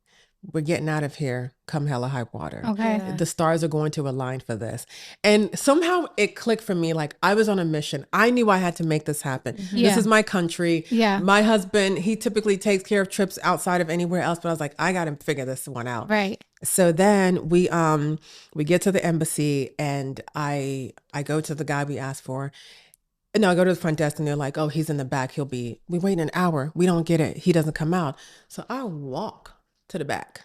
we're getting out of here come hella high water. Okay. Yeah. The stars are going to align for this. And somehow it clicked for me. Like I was on a mission. I knew I had to make this happen. Yeah. This is my country. Yeah. My husband, he typically takes care of trips outside of anywhere else. But I was like, I got to figure this one out. Right. So then we get to the embassy and I go to the guy we asked for. No, I go to the front desk and they're like, oh, he's in the back. We wait an hour. We don't get it. He doesn't come out. So I walk to the back,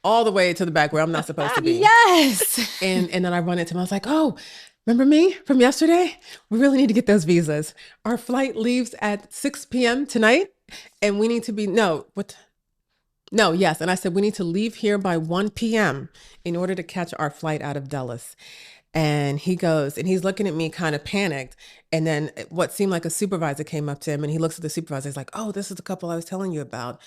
all the way to the back where I'm not supposed to be. Yes. And then I run into him. I was like, oh, remember me from yesterday? We really need to get those visas. Our flight leaves at 6 p.m. tonight. And we need to be, yes. And I said, we need to leave here by 1 p.m. in order to catch our flight out of Dulles. And he goes, and he's looking at me kind of panicked. And then what seemed like a supervisor came up to him and he looks at the supervisor. He's like, oh, this is the couple I was telling you about.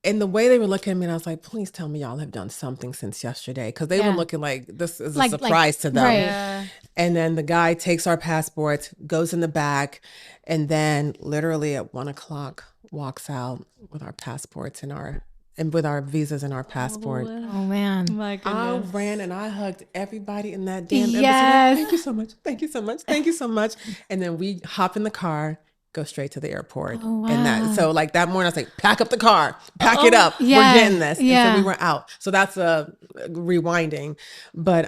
And the way they were looking at me, and I was like, please tell me y'all have done something since yesterday. Because they were looking like this is a surprise to them. right. Yeah. And then the guy takes our passports, goes in the back, and then literally at 1 o'clock walks out with our passports and with our visas and our passport. Oh man. My I goodness. ran and I hugged everybody in that damn embassy. Yes. Thank you so much. Thank you so much. Thank you so much. And then we hop in the car, go straight to the airport. Oh, wow. And so like that morning I was like, pack up the car, pack it up. Yeah. We're getting this. Yeah. And so we were out. So that's rewinding. But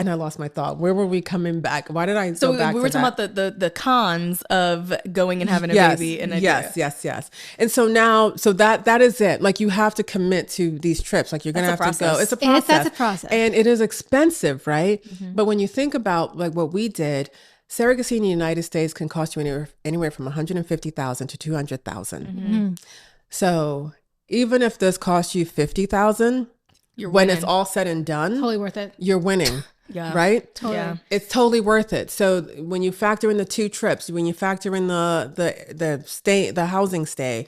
and I lost my thought. Where were we coming back? Why did I So go back we were to talking that? about the cons of going and having a baby in Nigeria. Yes. And so now, that is it. Like you have to commit to these trips. Like you're going to have That's a to go. process. It's a process. That's a process. And it is expensive, right? But when you think about like what we did, surrogacy in the United States can cost you anywhere from $150,000 to $200,000. So even if this costs you $50,000, You're when winning. it's all said and done, Totally worth it. you're winning. Yeah. Right? Totally. Yeah. It's totally worth it. So when you factor in the 2 trips, when you factor in the housing stay,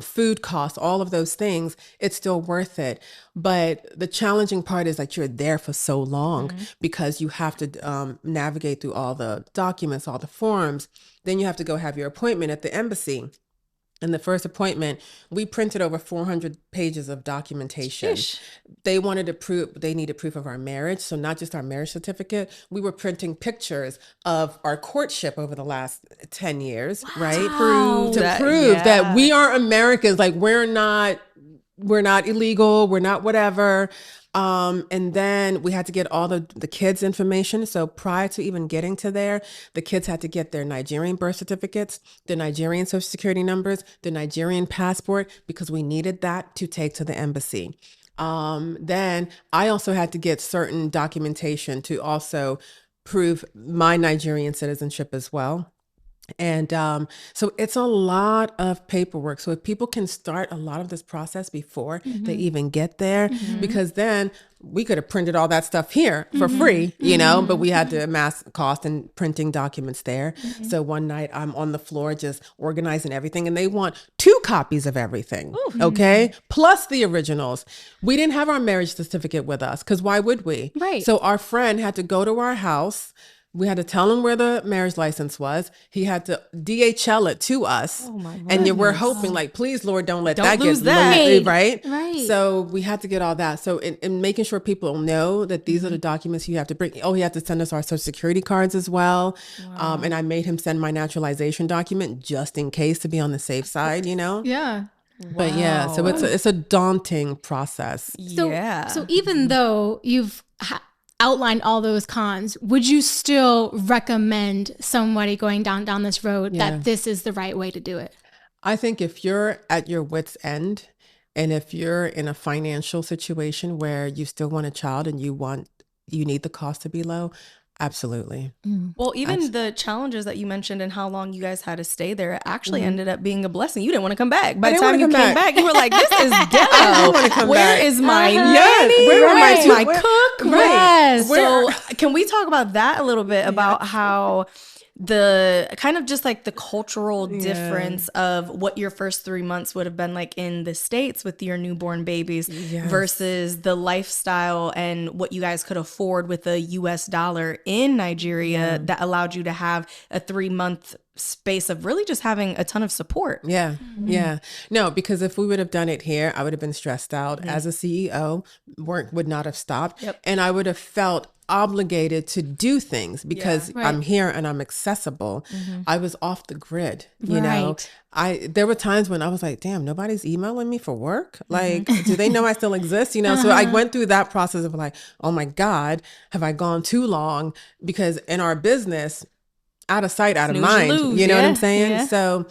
food costs, all of those things, it's still worth it. But the challenging part is that you're there for so long because you have to navigate through all the documents, all the forms. Then you have to go have your appointment at the embassy. In the first appointment, we printed over 400 pages of documentation. Sheesh. They needed proof of our marriage. So not just our marriage certificate, we were printing pictures of our courtship over the last 10 years, right? To prove that we are Americans. Like we're not illegal. We're not whatever. And then we had to get all the kids' information. So prior to even getting to there, the kids had to get their Nigerian birth certificates, the Nigerian social security numbers, the Nigerian passport, because we needed that to take to the embassy. Then I also had to get certain documentation to also prove my Nigerian citizenship as well. And so it's a lot of paperwork. So if people can start a lot of this process before they even get there, because then we could have printed all that stuff here for free, but we had to amass cost in printing documents there. So one night I'm on the floor just organizing everything and they want 2 copies of everything. Okay. Plus the originals. We didn't have our marriage certificate with us because why would we? Right. So our friend had to go to our house. We had to tell him where the marriage license was. He had to DHL it to us. Oh my and we're hoping like, please, Lord, don't let Don't that lose get that. lost, right? Right. So we had to get all that. So in making sure people know that these are the documents you have to bring. Oh, he had to send us our social security cards as well. And I made him send my naturalization document just in case to be on the safe side, Yeah. But yeah, so it's a daunting process. So even though you've outlined all those cons, would you still recommend somebody going down this road that this is the right way to do it? I think if you're at your wit's end and if you're in a financial situation where you still want a child and you need the cost to be low, absolutely. Well, even the challenges that you mentioned and how long you guys had to stay there, it actually ended up being a blessing. You didn't want to come back. By the time you came back, you were like, this is dope. Where is my nanny? Where is my cook? Yes. So can we talk about that a little bit about how the kind of just like the cultural difference of what your first 3 months would have been like in the States with your newborn babies versus the lifestyle and what you guys could afford with a US dollar in Nigeria that allowed you to have a 3-month space of really just having a ton of support. Yeah. No, because if we would have done it here, I would have been stressed out as a CEO. Work would not have stopped. And I would have felt obligated to do things because I'm here and I'm accessible. I was off the grid, you know. There were times when I was like, damn, nobody's emailing me for work. Like, do they know I still exist? You know, so I went through that process of like, oh my God, have I gone too long? Because in our business, out of sight, out of mind, you know what I'm saying? So,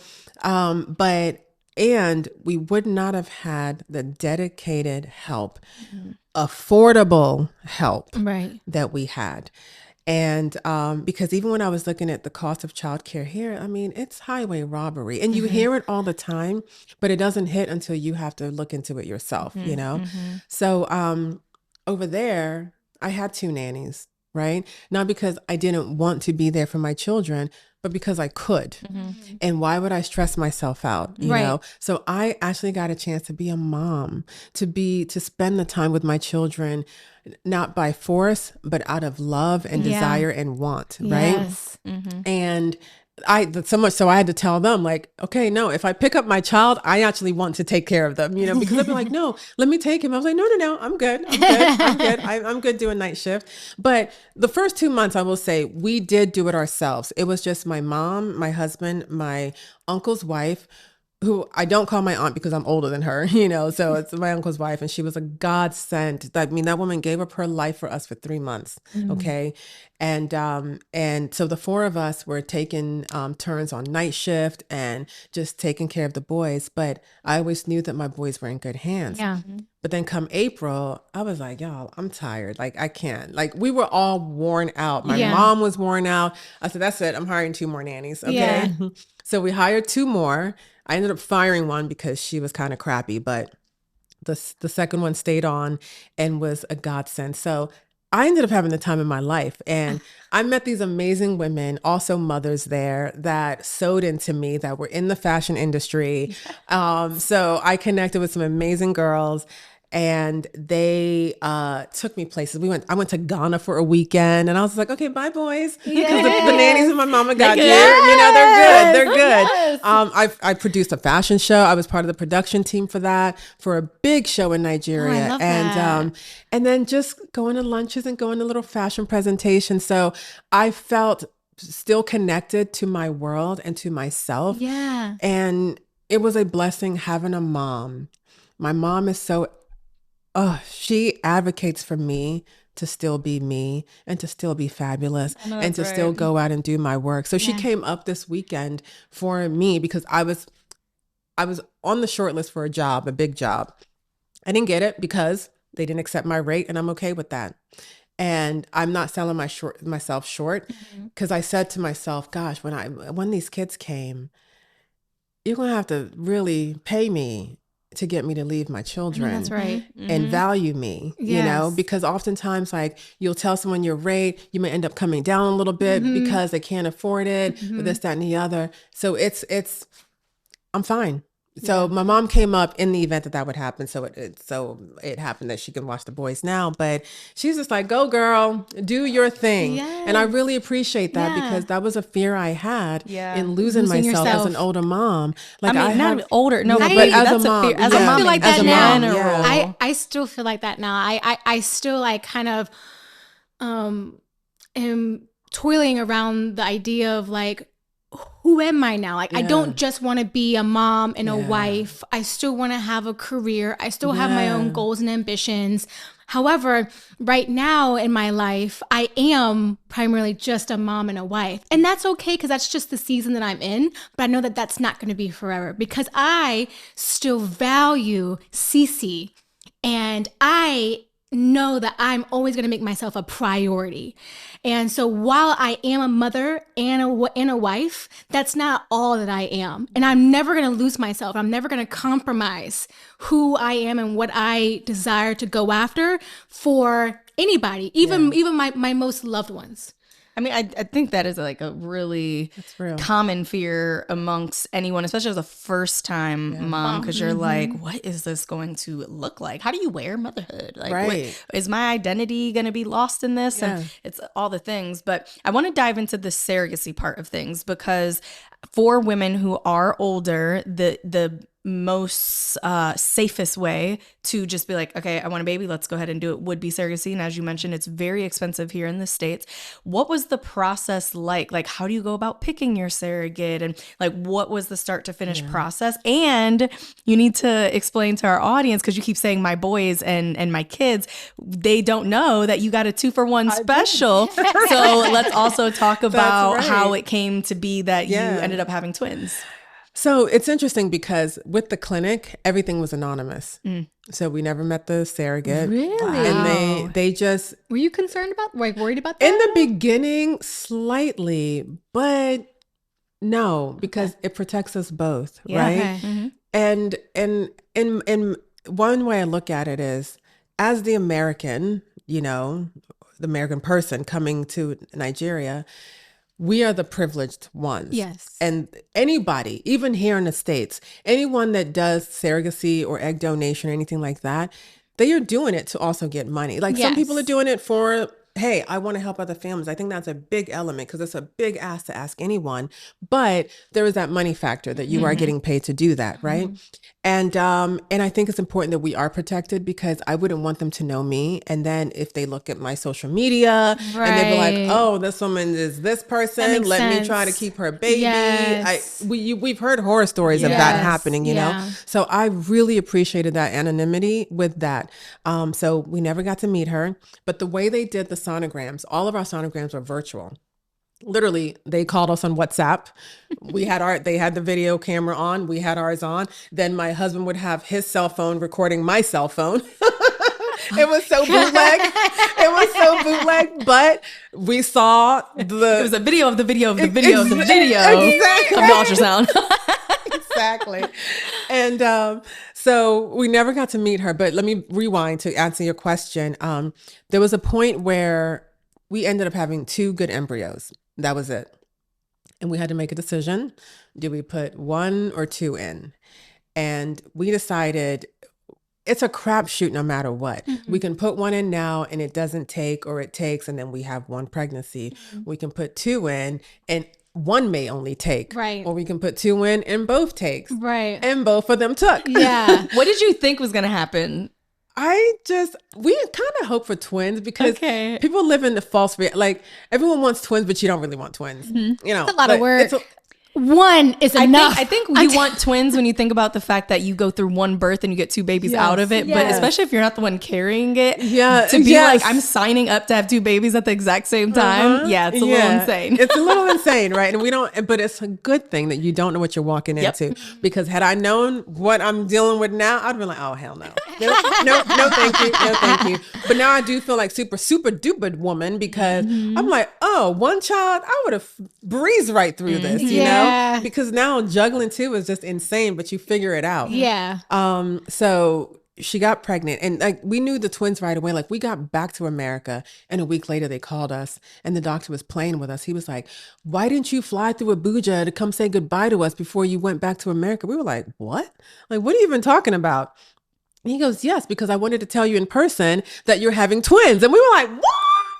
and we would not have had the dedicated help, affordable help that we had. And because even when I was looking at the cost of childcare here, I mean, it's highway robbery. And you hear it all the time, but it doesn't hit until you have to look into it yourself, you know? So over there, I had 2 nannies, right? Not because I didn't want to be there for my children, but because I could. And why would I stress myself out, you know? So I actually got a chance to be a mom, to spend the time with my children, not by force, but out of love and desire and want, right? And so much so I had to tell them like, okay, no, if I pick up my child, I actually want to take care of them, you know, because they'd be like, no, let me take him. I was like, no, I'm good. I'm good doing night shift. But the first 2 months, I will say, we did do it ourselves. It was just my mom, my husband, my uncle's wife, who I don't call my aunt because I'm older than her, you know, so it's my uncle's wife. And she was a godsend. I mean, that woman gave up her life for us for 3 months. Okay. And so the 4 of us were taking turns on night shift and just taking care of the boys. But I always knew that my boys were in good hands. But then come April, I was like, y'all, I'm tired. Like, I can't. Like, we were all worn out. My mom was worn out. I said, that's it. I'm hiring 2 more nannies. Okay. So we hired 2 more. I ended up firing one because she was kind of crappy, but the second one stayed on and was a godsend. So I ended up having the time of my life. And I met these amazing women, also mothers there, that sewed into me, that were in the fashion industry. So I connected with some amazing girls. And they took me places. I went to Ghana for a weekend, and I was like, okay, bye, boys. Because the nannies and my mama got here. You know, they're good. I produced a fashion show. I was part of the production team for that, for a big show in Nigeria. I love that. And then just going to lunches and going to little fashion presentations. So I felt still connected to my world and to myself. And it was a blessing having a mom. My mom is she advocates for me to still be me and to still be fabulous and to still go out and do my work. So she came up this weekend for me because I was on the short list for a job, a big job. I didn't get it because they didn't accept my rate, and I'm okay with that. And I'm not selling myself short because I said to myself, gosh, when these kids came, you're going to have to really pay me to get me to leave my children. That's right. And value me, you know, because oftentimes like you'll tell someone your rate, you may end up coming down a little bit because they can't afford it, or this, that, and the other. So I'm fine. So my mom came up in the event that would happen. So it happened that she can watch the boys now, but she's just like, go girl, do your thing. And I really appreciate that because that was a fear I had in losing myself as an older mom. Like I mean, not older, no, but that's as a mom, fear. As a mom, I feel like that as a now. mom, I still feel like that now. I still like kind of am toiling around the idea of like, who am I now? Like, I don't just want to be a mom and a wife. I still want to have a career. I still have my own goals and ambitions. However, right now in my life, I am primarily just a mom and a wife. And that's okay because that's just the season that I'm in. But I know that that's not going to be forever because I still value Cece. And I know that I'm always going to make myself a priority. And so while I am a mother and a wife, that's not all that I am. And I'm never going to lose myself. I'm never going to compromise who I am and what I desire to go after for anybody, even my most loved ones. I mean, I think that is like a really common fear amongst anyone, especially as a first time mom, because you're like, what is this going to look like? How do you wear motherhood? Like, what, is my identity going to be lost in this? Yeah. And it's all the things. But I want to dive into the surrogacy part of things, because for women who are older, the most safest way to just be like, okay, I want a baby, let's go ahead and do it, would be surrogacy. And as you mentioned, it's very expensive here in the States. What was the process like? Like, how do you go about picking your surrogate? And like, what was the start to finish process? And you need to explain to our audience, because you keep saying my boys and my kids, they don't know that you got a 2-for-1 special. So let's also talk about how it came to be that you ended up having twins. So it's interesting because with the clinic, everything was anonymous. So we never met the surrogate. Really? And they just... Were you concerned about, like worried about that? In the beginning, slightly, but no, because it protects us both, right? Okay. And in one way I look at it is, as the American, you know, the American person coming to Nigeria, we are the privileged ones. Yes. And anybody, even here in the States, anyone that does surrogacy or egg donation or anything like that, they are doing it to also get money. Like some people are doing it for, hey, I want to help other families. I think that's a big element, because it's a big ask to ask anyone. But there is that money factor that you are getting paid to do that, right? And I think it's important that we are protected, because I wouldn't want them to know me. And then if they look at my social media and they be like, oh, this woman is this person, let me try to keep her baby. Yes. We've heard horror stories of that happening, you know? So I really appreciated that anonymity with that. So we never got to meet her, but the way they did the sonograms, all of our sonograms were virtual. Literally, they called us on WhatsApp. They had the video camera on. We had ours on. Then my husband would have his cell phone recording my cell phone. It was so bootleg. But we saw it was a video of the video of the video of the video of the ultrasound. Exactly. And so we never got to meet her. But let me rewind to answer your question. There was a point where we ended up having 2 good embryos. That was it. And we had to make a decision. Do we put 1 or 2 in? And we decided it's a crapshoot no matter what. We can put 1 in now and it doesn't take, or it takes, and then we have 1 pregnancy. We can put 2 in and 1 may only take. Right. Or we can put 2 in and both takes. Right. And both of them took. Yeah. What did you think was going to happen? We kind of hope for twins, because people live in the false like everyone wants twins, but you don't really want twins. You know, it's a lot of work. 1 is enough. I think you want twins when you think about the fact that you go through 1 birth and you get 2 babies out of it. But especially if you're not the one carrying it, to be like, I'm signing up to have 2 babies at the exact same time. Yeah, it's a little insane. It's a little insane, right? And we don't, but it's a good thing that you don't know what you're walking into, because had I known what I'm dealing with now, I'd be like, oh, hell no. No, thank you. No, thank you. But now I do feel like super duper woman, because I'm like, oh, 1 child, I would have breezed right through this, you know? Because now juggling 2 is just insane, but you figure it out. Yeah. So she got pregnant, and like we knew the twins right away. Like we got back to America, and a week later they called us, and the doctor was playing with us. He was like, why didn't you fly through Abuja to come say goodbye to us before you went back to America? We were like, what? Like, what are you even talking about? And he goes, yes, because I wanted to tell you in person that you're having twins. And we were like, what?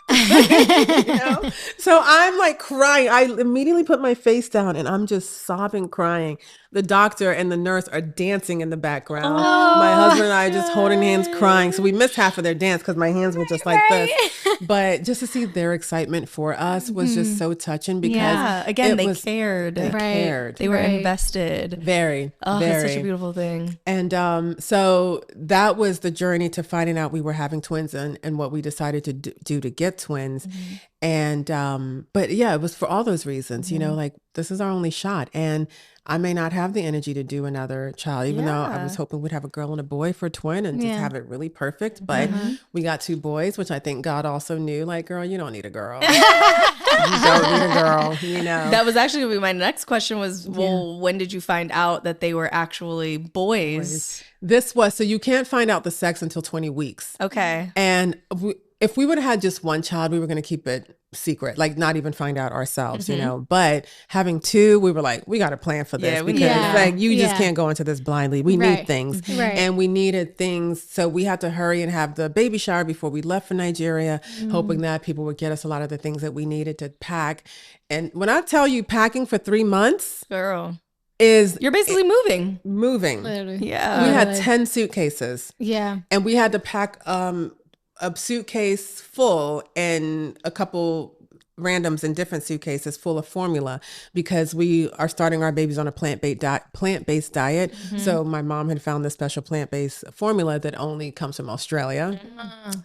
You know? So I'm like crying. I immediately put my face down and I'm just sobbing, crying. The doctor and the nurse are dancing in the background. My husband and I just holding hands, crying. So we missed half of their dance because my hands were just like this. But just to see their excitement for us was just so touching, because again, they cared. They cared. They were invested. Very. That's such a beautiful thing. And so that was the journey to finding out we were having twins, and what we decided to do to get twins. And but yeah, it was for all those reasons, you know, like this is our only shot, and I may not have the energy to do another child, even though I was hoping we'd have a girl and a boy for a twin and just have it really perfect. But we got 2 boys, which I think God also knew, like, girl, you don't need a girl. You don't need a girl, you know. That was actually going to be my next question was, well, when did you find out that they were actually boys? This was, so you can't find out the sex until 20 weeks. Okay. And if we would have had just 1 child, we were going to keep it secret, like not even find out ourselves, you know. But having 2, we were like, we got to plan for this because like you just can't go into this blindly. We need things, and we needed things, so we had to hurry and have the baby shower before we left for Nigeria, hoping that people would get us a lot of the things that we needed to pack. And when I tell you, packing for 3 months, girl, you're basically moving. Literally. Yeah, we had 10 suitcases. Yeah, and we had to pack a suitcase full and a couple randoms in different suitcases full of formula because we are starting our babies on a plant-based diet. So my mom had found this special plant-based formula that only comes from Australia.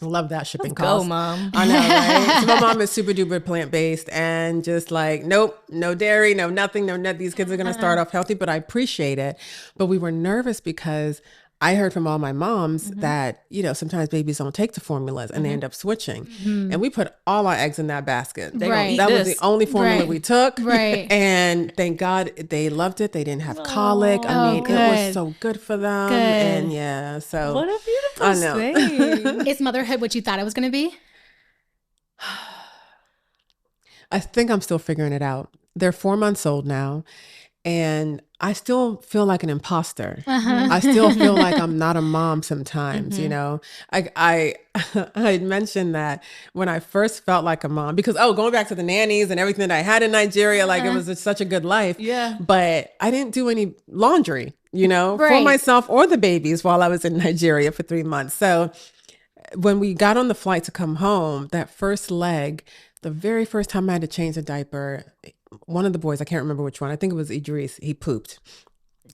Love that shipping cost. Go, Mom. I know, right? So my mom is super duper plant-based and just like, nope, no dairy, no nothing, no nut. These kids are going to start off healthy, but I appreciate it. But we were nervous because I heard from all my moms that, you know, sometimes babies don't take the formulas and they end up switching. And we put all our eggs in that basket. That was the only formula we took. And thank God they loved it. They didn't have colic. I mean, it was so good for them. And so. What a beautiful thing. Is motherhood what you thought it was going to be? I think I'm still figuring it out. They're 4 months old now. And I still feel like an imposter. I still feel like I'm not a mom sometimes, you know. I had mentioned that when I first felt like a mom, because going back to the nannies and everything that I had in Nigeria, like it was such a good life. Yeah. But I didn't do any laundry, you know, for myself or the babies while I was in Nigeria for 3 months. So when we got on the flight to come home, that first leg, the very first time I had to change a diaper, one of the boys, I can't remember which one, I think it was Idris, he pooped.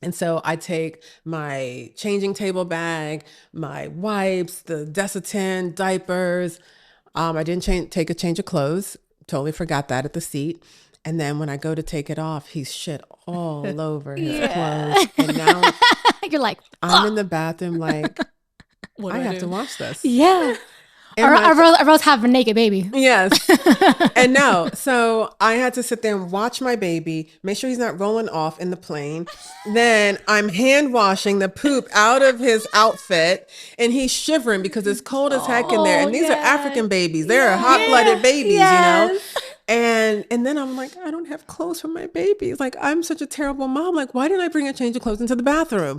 And so I take my changing table bag, my wipes, the Desitin, diapers. I didn't take a change of clothes. Totally forgot that at the seat. And then when I go to take it off, he's shit all over his clothes. And now you're like, I'm in the bathroom like, I have to wash this. Yeah. Or else have a naked baby. Yes. And no. So I had to sit there and watch my baby, make sure he's not rolling off in the plane. Then I'm hand washing the poop out of his outfit and he's shivering because it's cold as heck in there. And these are African babies. They're hot-blooded babies, you know? And then I'm like, I don't have clothes for my babies. Like, I'm such a terrible mom. Like, why didn't I bring a change of clothes into the bathroom?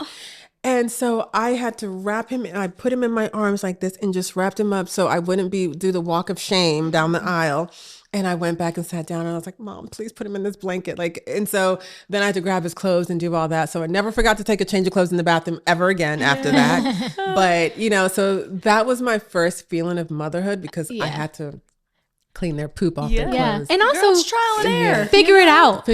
And so I had to wrap him, and I put him in my arms like this and just wrapped him up so I wouldn't do the walk of shame down the aisle. And I went back and sat down and I was like, Mom, please put him in this blanket. Like, and so then I had to grab his clothes and do all that. So I never forgot to take a change of clothes in the bathroom ever again after that. But, you know, so that was my first feeling of motherhood because I had to clean their poop off their clothes. And also Girls, trial and error. Figure it out.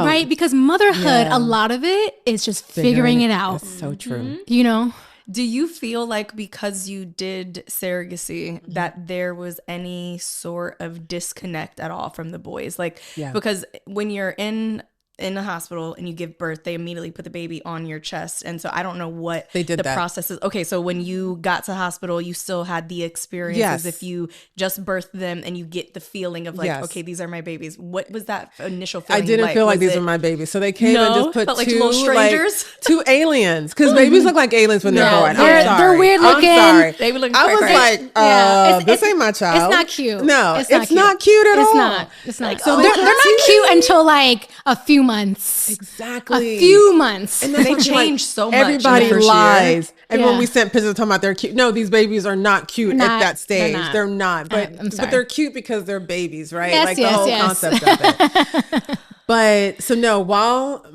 Right? Because motherhood, a lot of it is just figuring it out. That's so true. You know? Do you feel like because you did surrogacy that there was any sort of disconnect at all from the boys? Like, because when you're in the hospital and you give birth, they immediately put the baby on your chest. And so I don't know what the process is. Okay, so when you got to hospital, you still had the experience as if you just birthed them and you get the feeling of like, okay, these are my babies. What was that initial feeling? I didn't feel like these were my babies. So they came and just put like little strangers? Like, two aliens. Because babies look like aliens when they're born. They're weird looking. I'm sorry. They would look I was like, this ain't my child. It's not cute. No, it's not cute at all. It's not. So they're not cute until like a few months. Exactly. A few months. And they change so much. Everybody in the first lies. Year. And when we sent pictures talking about they're cute. No, these babies are not cute at that stage. They're not. But they're cute because they're babies, right? Yes, like the whole concept of it. But so no, while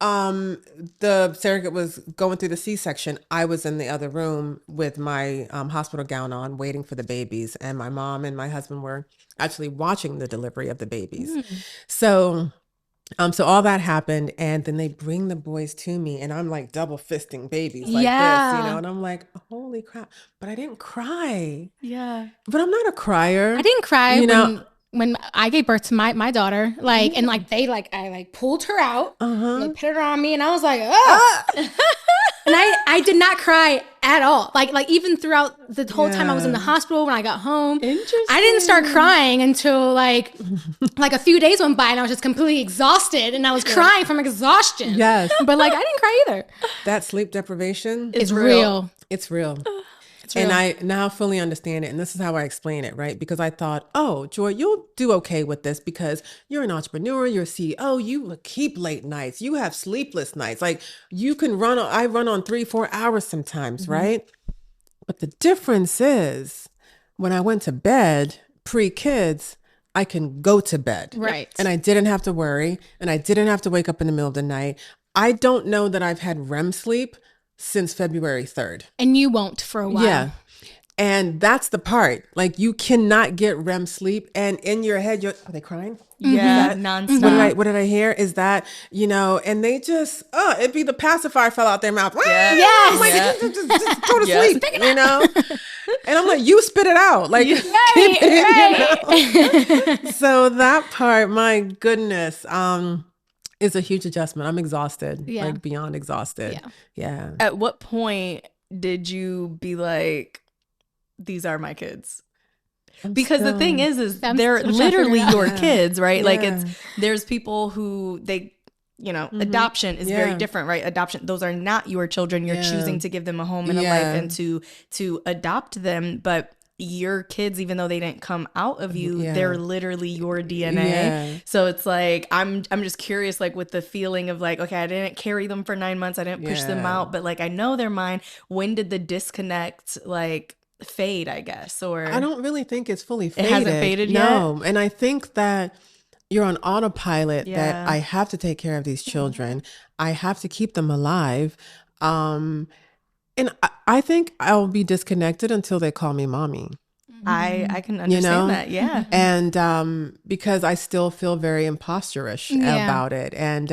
the surrogate was going through the C-section, I was in the other room with my hospital gown on, waiting for the babies. And my mom and my husband were actually watching the delivery of the babies. So all that happened, and then they bring the boys to me, and I'm like double fisting babies like this, you know, and I'm like, holy crap! But I didn't cry. Yeah, but I'm not a crier. I didn't cry when I gave birth to my daughter, like, and like I pulled her out, and they put her on me, and I was like, and I did not cry at all. Like even throughout the whole time I was in the hospital, when I got home, I didn't start crying until like a few days went by, and I was just completely exhausted, and I was crying from exhaustion. Yes, but like I didn't cry either. That sleep deprivation is real. It's real. And I now fully understand it. And this is how I explain it, right? Because I thought, oh, Joy, you'll do okay with this because you're an entrepreneur, you're a CEO, you keep late nights, you have sleepless nights. Like you can I run on 3-4 hours sometimes, right? But the difference is when I went to bed pre-kids, I can go to bed. Right. And I didn't have to worry. And I didn't have to wake up in the middle of the night. I don't know that I've had REM sleep since February 3rd. And you won't for a while. Yeah. And that's the part. Like you cannot get REM sleep. And in your head, are they crying? Yeah, nonstop. What did I hear? Is that, and they just, it'd be the pacifier fell out their mouth. Yeah. Yes. I'm like, just go to sleep, And I'm like, you spit it out. Like, keep it in your mouth. So that part, my goodness, is a huge adjustment. I'm exhausted, like beyond exhausted. Yeah. At what point did you be like, these are my kids? Because the thing is they're literally your kids, right? Like there's people who adoption is very different, right? Adoption, those are not your children. You're choosing to give them a home and a life and to adopt them. But your kids, even though they didn't come out of you, they're literally your DNA. Yeah. So it's like, I'm just curious, like with the feeling of like, okay, I didn't carry them for 9 months. I didn't push them out, but like, I know they're mine. When did the disconnect like fade, I guess? Or I don't really think it's fully faded. It hasn't faded yet? No. And I think that you're on autopilot that I have to take care of these children. I have to keep them alive. And I think I'll be disconnected until they call me mommy. I can understand that. Yeah. And because I still feel very imposturish about it. And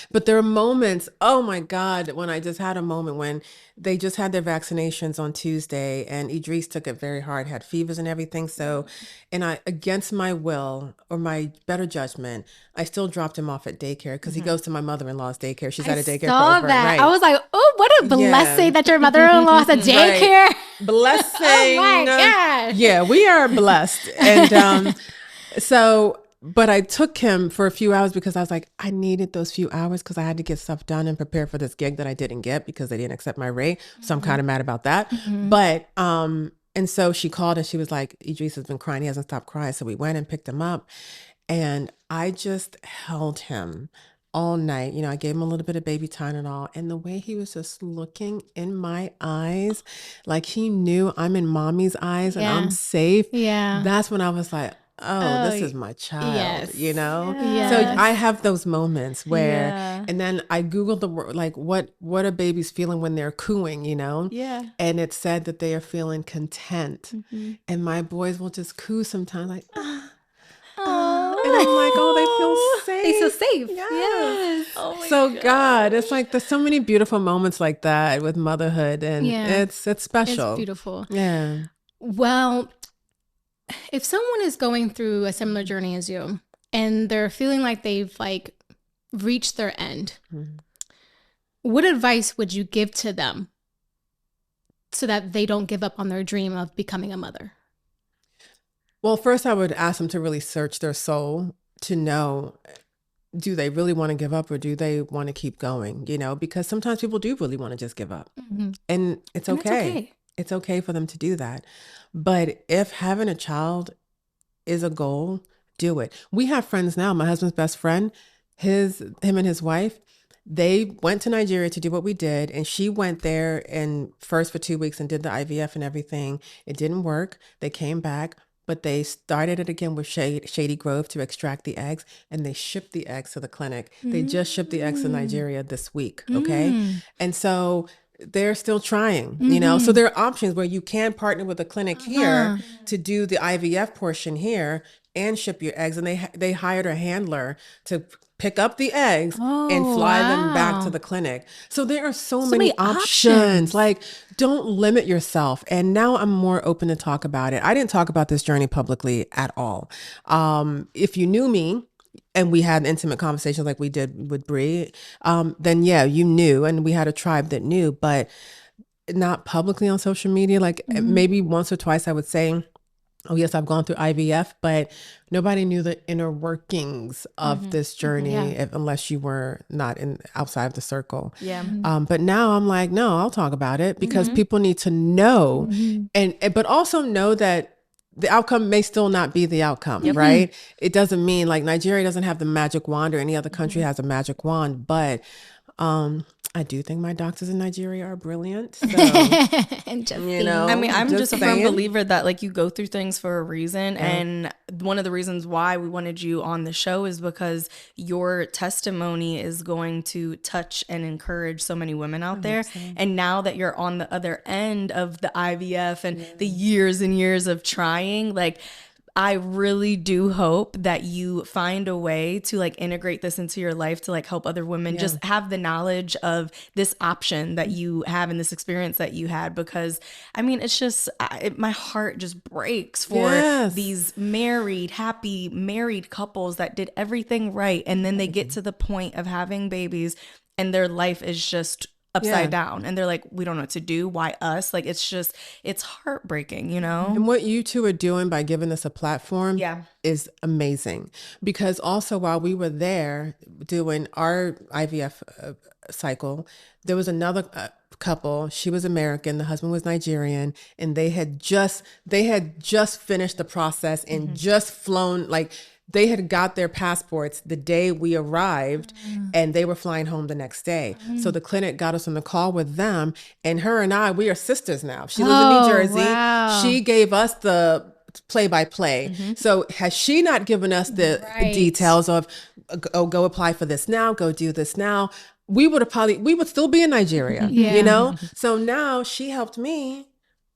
but there are moments, oh my God, when I just had a moment when they just had their vaccinations on Tuesday and Idris took it very hard, had fevers and everything. So, and I, against my will or my better judgment, I still dropped him off at daycare because he goes to my mother-in-law's daycare. She's at a daycare saw for that. right. I was like, oh, what a blessing that your mother-in-law's at daycare. Right. Blessing. Oh my God. Yeah, we are blessed. And but I took him for a few hours because I was like, I needed those few hours because I had to get stuff done and prepare for this gig that I didn't get because they didn't accept my rate. So I'm kind of mad about that. But, and so she called and she was like, Idris has been crying. He hasn't stopped crying. So we went and picked him up and I just held him all night. I gave him a little bit of baby Tylenol, and the way he was just looking in my eyes, like he knew I'm in mommy's eyes and I'm safe. Yeah. That's when I was like, oh, this is my child, Yes. So I have those moments where, and then I Googled the word, like what are babies feeling when they're cooing, Yeah. And it said that they are feeling content. And my boys will just coo sometimes like, and I'm like, oh, they feel safe. They feel safe. Yes. Oh my God. God, it's like there's so many beautiful moments like that with motherhood, and it's special. It's beautiful. Yeah. Well, if someone is going through a similar journey as you, and they're feeling like they've like reached their end, what advice would you give to them so that they don't give up on their dream of becoming a mother? Well, first I would ask them to really search their soul to know, do they really want to give up or do they want to keep going? Because sometimes people do really want to just give up, and it's okay. It's okay for them to do that. But if having a child is a goal, do it. We have friends now. My husband's best friend, him and his wife, they went to Nigeria to do what we did. And she went there and first for 2 weeks and did the IVF and everything. It didn't work. They came back, but they started it again with Shady Grove to extract the eggs, and they shipped the eggs to the clinic. They just shipped the eggs to Nigeria this week. Okay. And so they're still trying, so there are options where you can partner with a clinic here to do the IVF portion here and ship your eggs. And they hired a handler to pick up the eggs and fly them back to the clinic. So there are so many options. Like, don't limit yourself. And now I'm more open to talk about it. I didn't talk about this journey publicly at all. If you knew me, and we had intimate conversations like we did with Bree, then you knew, and we had a tribe that knew, but not publicly on social media. Like maybe once or twice I would say, oh yes, I've gone through IVF, but nobody knew the inner workings of this journey unless you were not outside of the circle. Yeah. But now I'm like, no, I'll talk about it because people need to know, but also know that the outcome may still not be the outcome, right? It doesn't mean like Nigeria doesn't have the magic wand or any other country has a magic wand, but I do think my doctors in Nigeria are brilliant. So, you know, I mean, I'm just a firm saying. believer that like you go through things for a reason. And one of the reasons why we wanted you on the show is because your testimony is going to touch and encourage so many women out there. And now that you're on the other end of the IVF and the years and years of trying, like, I really do hope that you find a way to like integrate this into your life to like help other women just have the knowledge of this option that you have and this experience that you had, because I mean, it's just, my heart just breaks for these happy married couples that did everything right. And then they get to the point of having babies and their life is just upside down and they're like, we don't know what to do. Why us? Like, it's heartbreaking, you know? And what you two are doing by giving us a platform is amazing. Because also while we were there doing our IVF cycle, there was another couple. She was American, the husband was Nigerian, and they had just finished the process and just flown, like they had got their passports the day we arrived and they were flying home the next day. So the clinic got us on the call with them, and her and I, we are sisters now. She lives in New Jersey. Wow. She gave us the play-by-play. So has she not given us the details of, oh, go apply for this now, go do this now, we would still be in Nigeria, you know? So now she helped me.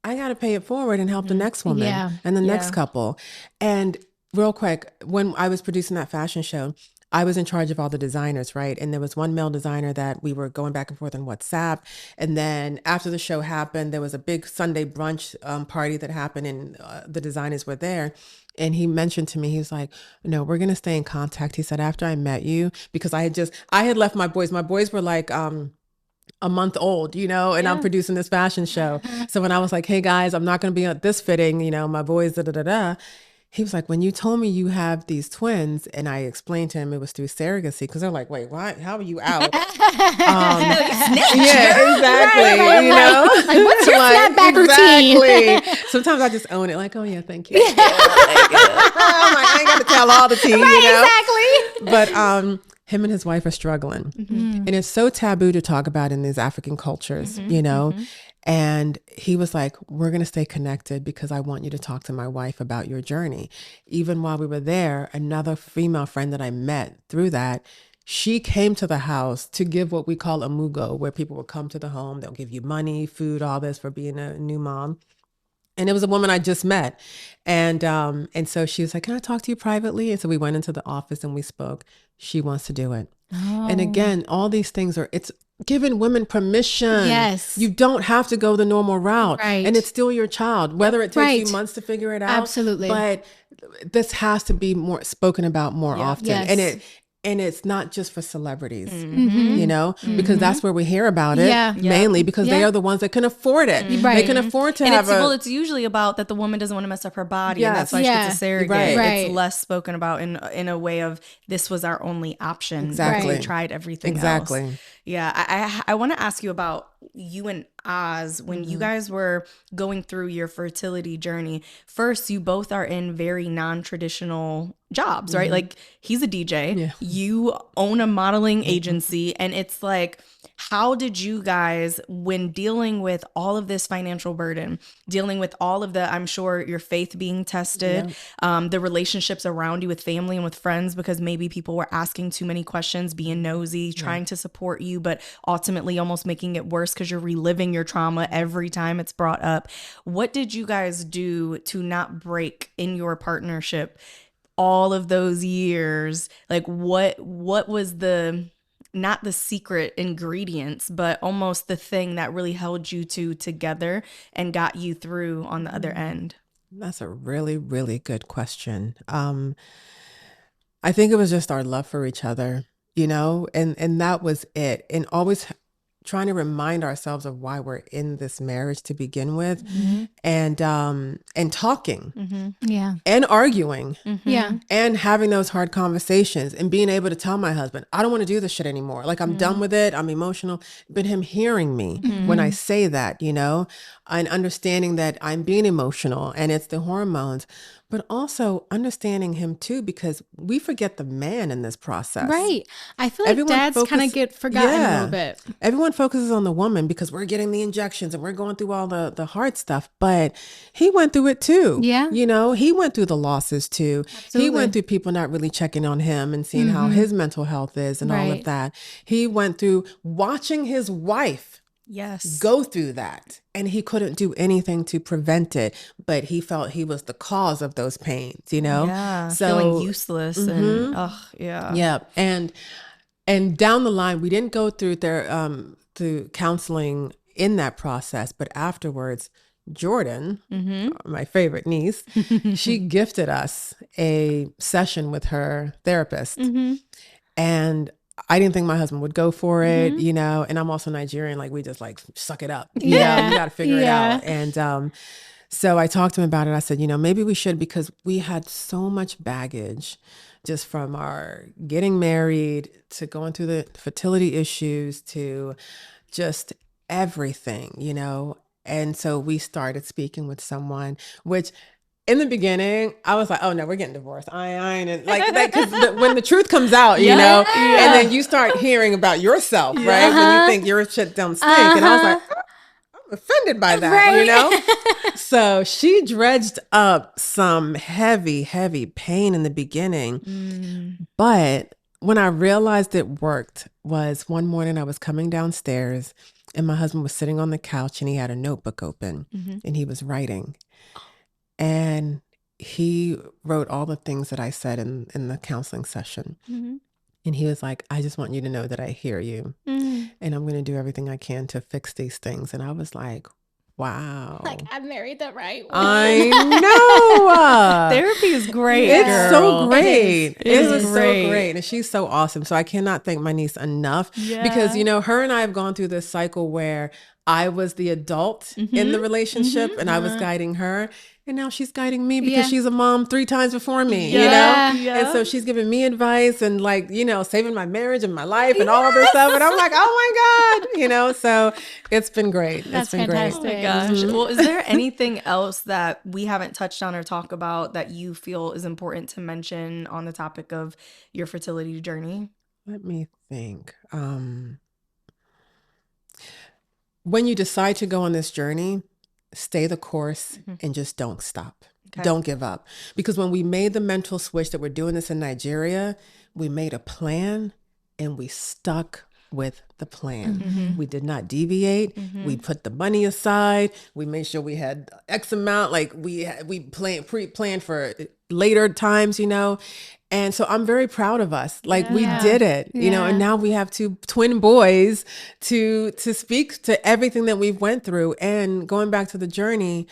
I got to pay it forward and help the next woman and the next couple. And real quick, when I was producing that fashion show, I was in charge of all the designers, right? And there was one male designer that we were going back and forth on WhatsApp. And then after the show happened, there was a big Sunday brunch party that happened, and the designers were there. And he mentioned to me, he was like, no, we're going to stay in contact. He said, after I met you, because I had left my boys. My boys were like, a month old, you know, and I'm producing this fashion show. So when I was like, hey guys, I'm not going to be at this fitting, you know, my boys, he was like, when you told me you have these twins, and I explained to him it was through surrogacy, because they're like, wait, what? How are you out? Exactly. You know, like, what's your snapback routine? Sometimes I just own it, like, oh yeah, thank you. I'm like, I ain't got to tell all the tea, you know. Exactly. But him and his wife are struggling, and it's so taboo to talk about in these African cultures, you know. And he was like, we're going to stay connected because I want you to talk to my wife about your journey. Even while we were there, another female friend that I met through that, she came to the house to give what we call a mugo, where people will come to the home. They'll give you money, food, all this for being a new mom. And it was a woman I just met. And so she was like, can I talk to you privately? And so we went into the office and we spoke. She wants to do it. Oh. And again, all these things it's giving women permission. Yes. You don't have to go the normal route. Right. And it's still your child, whether it takes you months to figure it out. Absolutely. But this has to be more spoken about more often. Yes. And it's not just for celebrities, you know, because that's where we hear about it mainly because they are the ones that can afford it. They can afford to have it's usually about that the woman doesn't want to mess up her body, and that's why she gets a surrogate. It's less spoken about in a way of this was our only option. Exactly. We tried everything else. Yeah, I want to ask you about you and Oz when you guys were going through your fertility journey. First, you both are in very non-traditional jobs, right? Like he's a DJ, you own a modeling agency, and it's like, how did you guys, when dealing with all of this financial burden, dealing with all of the, I'm sure your faith being tested, the relationships around you with family and with friends, because maybe people were asking too many questions, being nosy, trying to support you, but ultimately almost making it worse because you're reliving your trauma every time it's brought up. What did you guys do to not break in your partnership all of those years? Like what was the, not the secret ingredients, but almost the thing that really held you two together and got you through on the other end? That's a really, really good question. I think it was just our love for each other, you know, and that was it. And always trying to remind ourselves of why we're in this marriage to begin with, and talking, and arguing, and having those hard conversations, and being able to tell my husband, I don't want to do this shit anymore. Like, I'm done with it. I'm emotional. But him hearing me when I say that, you know, and understanding that I'm being emotional and it's the hormones, but also understanding him too, because we forget the man in this process. Right. I feel like dads kind of get forgotten a little bit. Everyone focuses on the woman because we're getting the injections and we're going through all the hard stuff, but he went through it too. Yeah. You know, he went through the losses too. Absolutely. He went through people not really checking on him and seeing how his mental health is and all of that. He went through watching his wife go through that, and he couldn't do anything to prevent it, but he felt he was the cause of those pains, you know? So feeling useless and and down the line, we didn't go through through counseling in that process, but afterwards, Jordan, my favorite niece, she gifted us a session with her therapist, and I didn't think my husband would go for it, you know, and I'm also Nigerian. Like, we just like suck it up. You know, you got to figure it out. And so I talked to him about it. I said, you know, maybe we should, because we had so much baggage just from our getting married to going through the fertility issues to just everything, you know. And so we started speaking with someone, which in the beginning, I was like, oh no, we're getting divorced. I ain't like because when the truth comes out, you know, and then you start hearing about yourself, right? When you think your shit don't stink. And I was like, I'm offended by that, you know? So she dredged up some heavy, heavy pain in the beginning. But when I realized it worked was one morning I was coming downstairs and my husband was sitting on the couch and he had a notebook open and he was writing. And he wrote all the things that I said in the counseling session. And he was like, I just want you to know that I hear you. And I'm going to do everything I can to fix these things. And I was like, wow. Like, I married the right one. I know. Therapy is great. It's so great. It was is so great. And she's so awesome. So I cannot thank my niece enough because, you know, her and I have gone through this cycle where I was the adult in the relationship and I was guiding her. And now she's guiding me because she's a mom 3 times before me, you know? And so she's giving me advice and like, you know, saving my marriage and my life and all of this stuff. And I'm like, oh my God, you know? So it's been great. That's been fantastic. great. Oh my gosh. Well, is there anything else that we haven't touched on or talk about that you feel is important to mention on the topic of your fertility journey? Let me think. When you decide to go on this journey, stay the course and just don't stop. Okay. Don't give up. Because when we made the mental switch that we're doing this in Nigeria, we made a plan and we stuck with the plan. We did not deviate. We put the money aside. We made sure we had X amount, like we pre-planned for later times, you know. And so I'm very proud of us. Like we did it, you know, and now we have 2 twin boys to speak to everything that we've went through. And going back to the journey,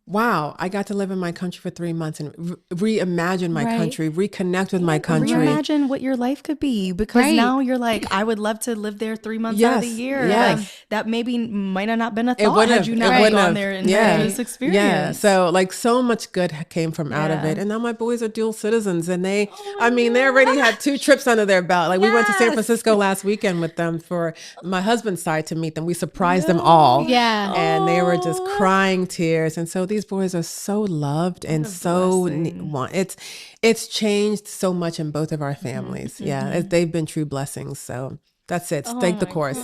wow, I got to live in my country for 3 months and reimagine my country, reconnect with my country. Reimagine what your life could be, because now you're like, I would love to live there 3 months out of the year. Like, that maybe might have not been a thought had you not gone there and had this experience. Yeah, so like so much good came from out of it. And now my boys are dual citizens and they already had 2 trips under their belt. Like we went to San Francisco last weekend with them for my husband's side to meet them. We surprised them all. Yeah. And they were just crying tears. And so these boys are so loved and so it's changed so much in both of our families. They've been true blessings. So that's it. Take the course.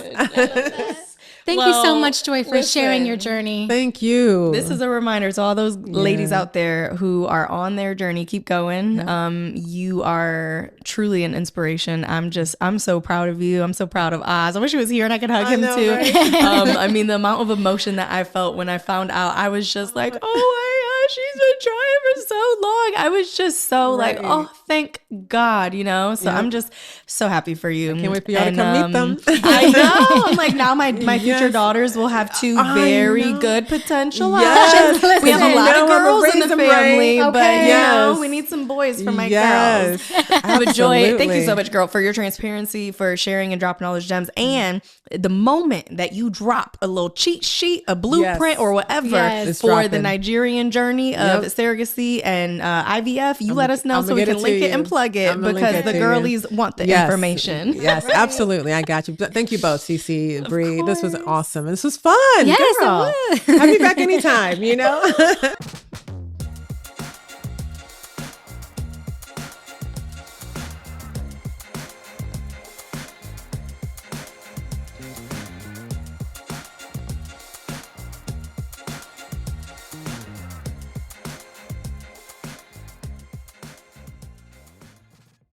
Thank you so much, Joy, for sharing your journey. Thank you. This is a reminder to all those ladies out there who are on their journey. Keep going. You are truly an inspiration. I'm so proud of you. I'm so proud of Oz. I wish he was here and I could hug him too. Right? I mean, the amount of emotion that I felt when I found out, I was just like, oh, she's been trying for so long. I was just so like, oh, thank God, you know? So I'm just so happy for you. I can't wait for y'all to come meet them. I know. I'm like, now my future daughters will have two very good potential options. We have a lot of girls in the family, but you know, we need some boys for my girls. But Joy, thank you so much, girl, for your transparency, for sharing and dropping all those gems. And the moment that you drop a little cheat sheet, a blueprint or whatever for the Nigerian journey of surrogacy and IVF, you let us know so we can link it and plug it because the girlies want the information. Yes, absolutely. I got you. Thank you both, Cece, Bree. This was awesome. This was fun. Yes, girl. Have me back anytime, you know?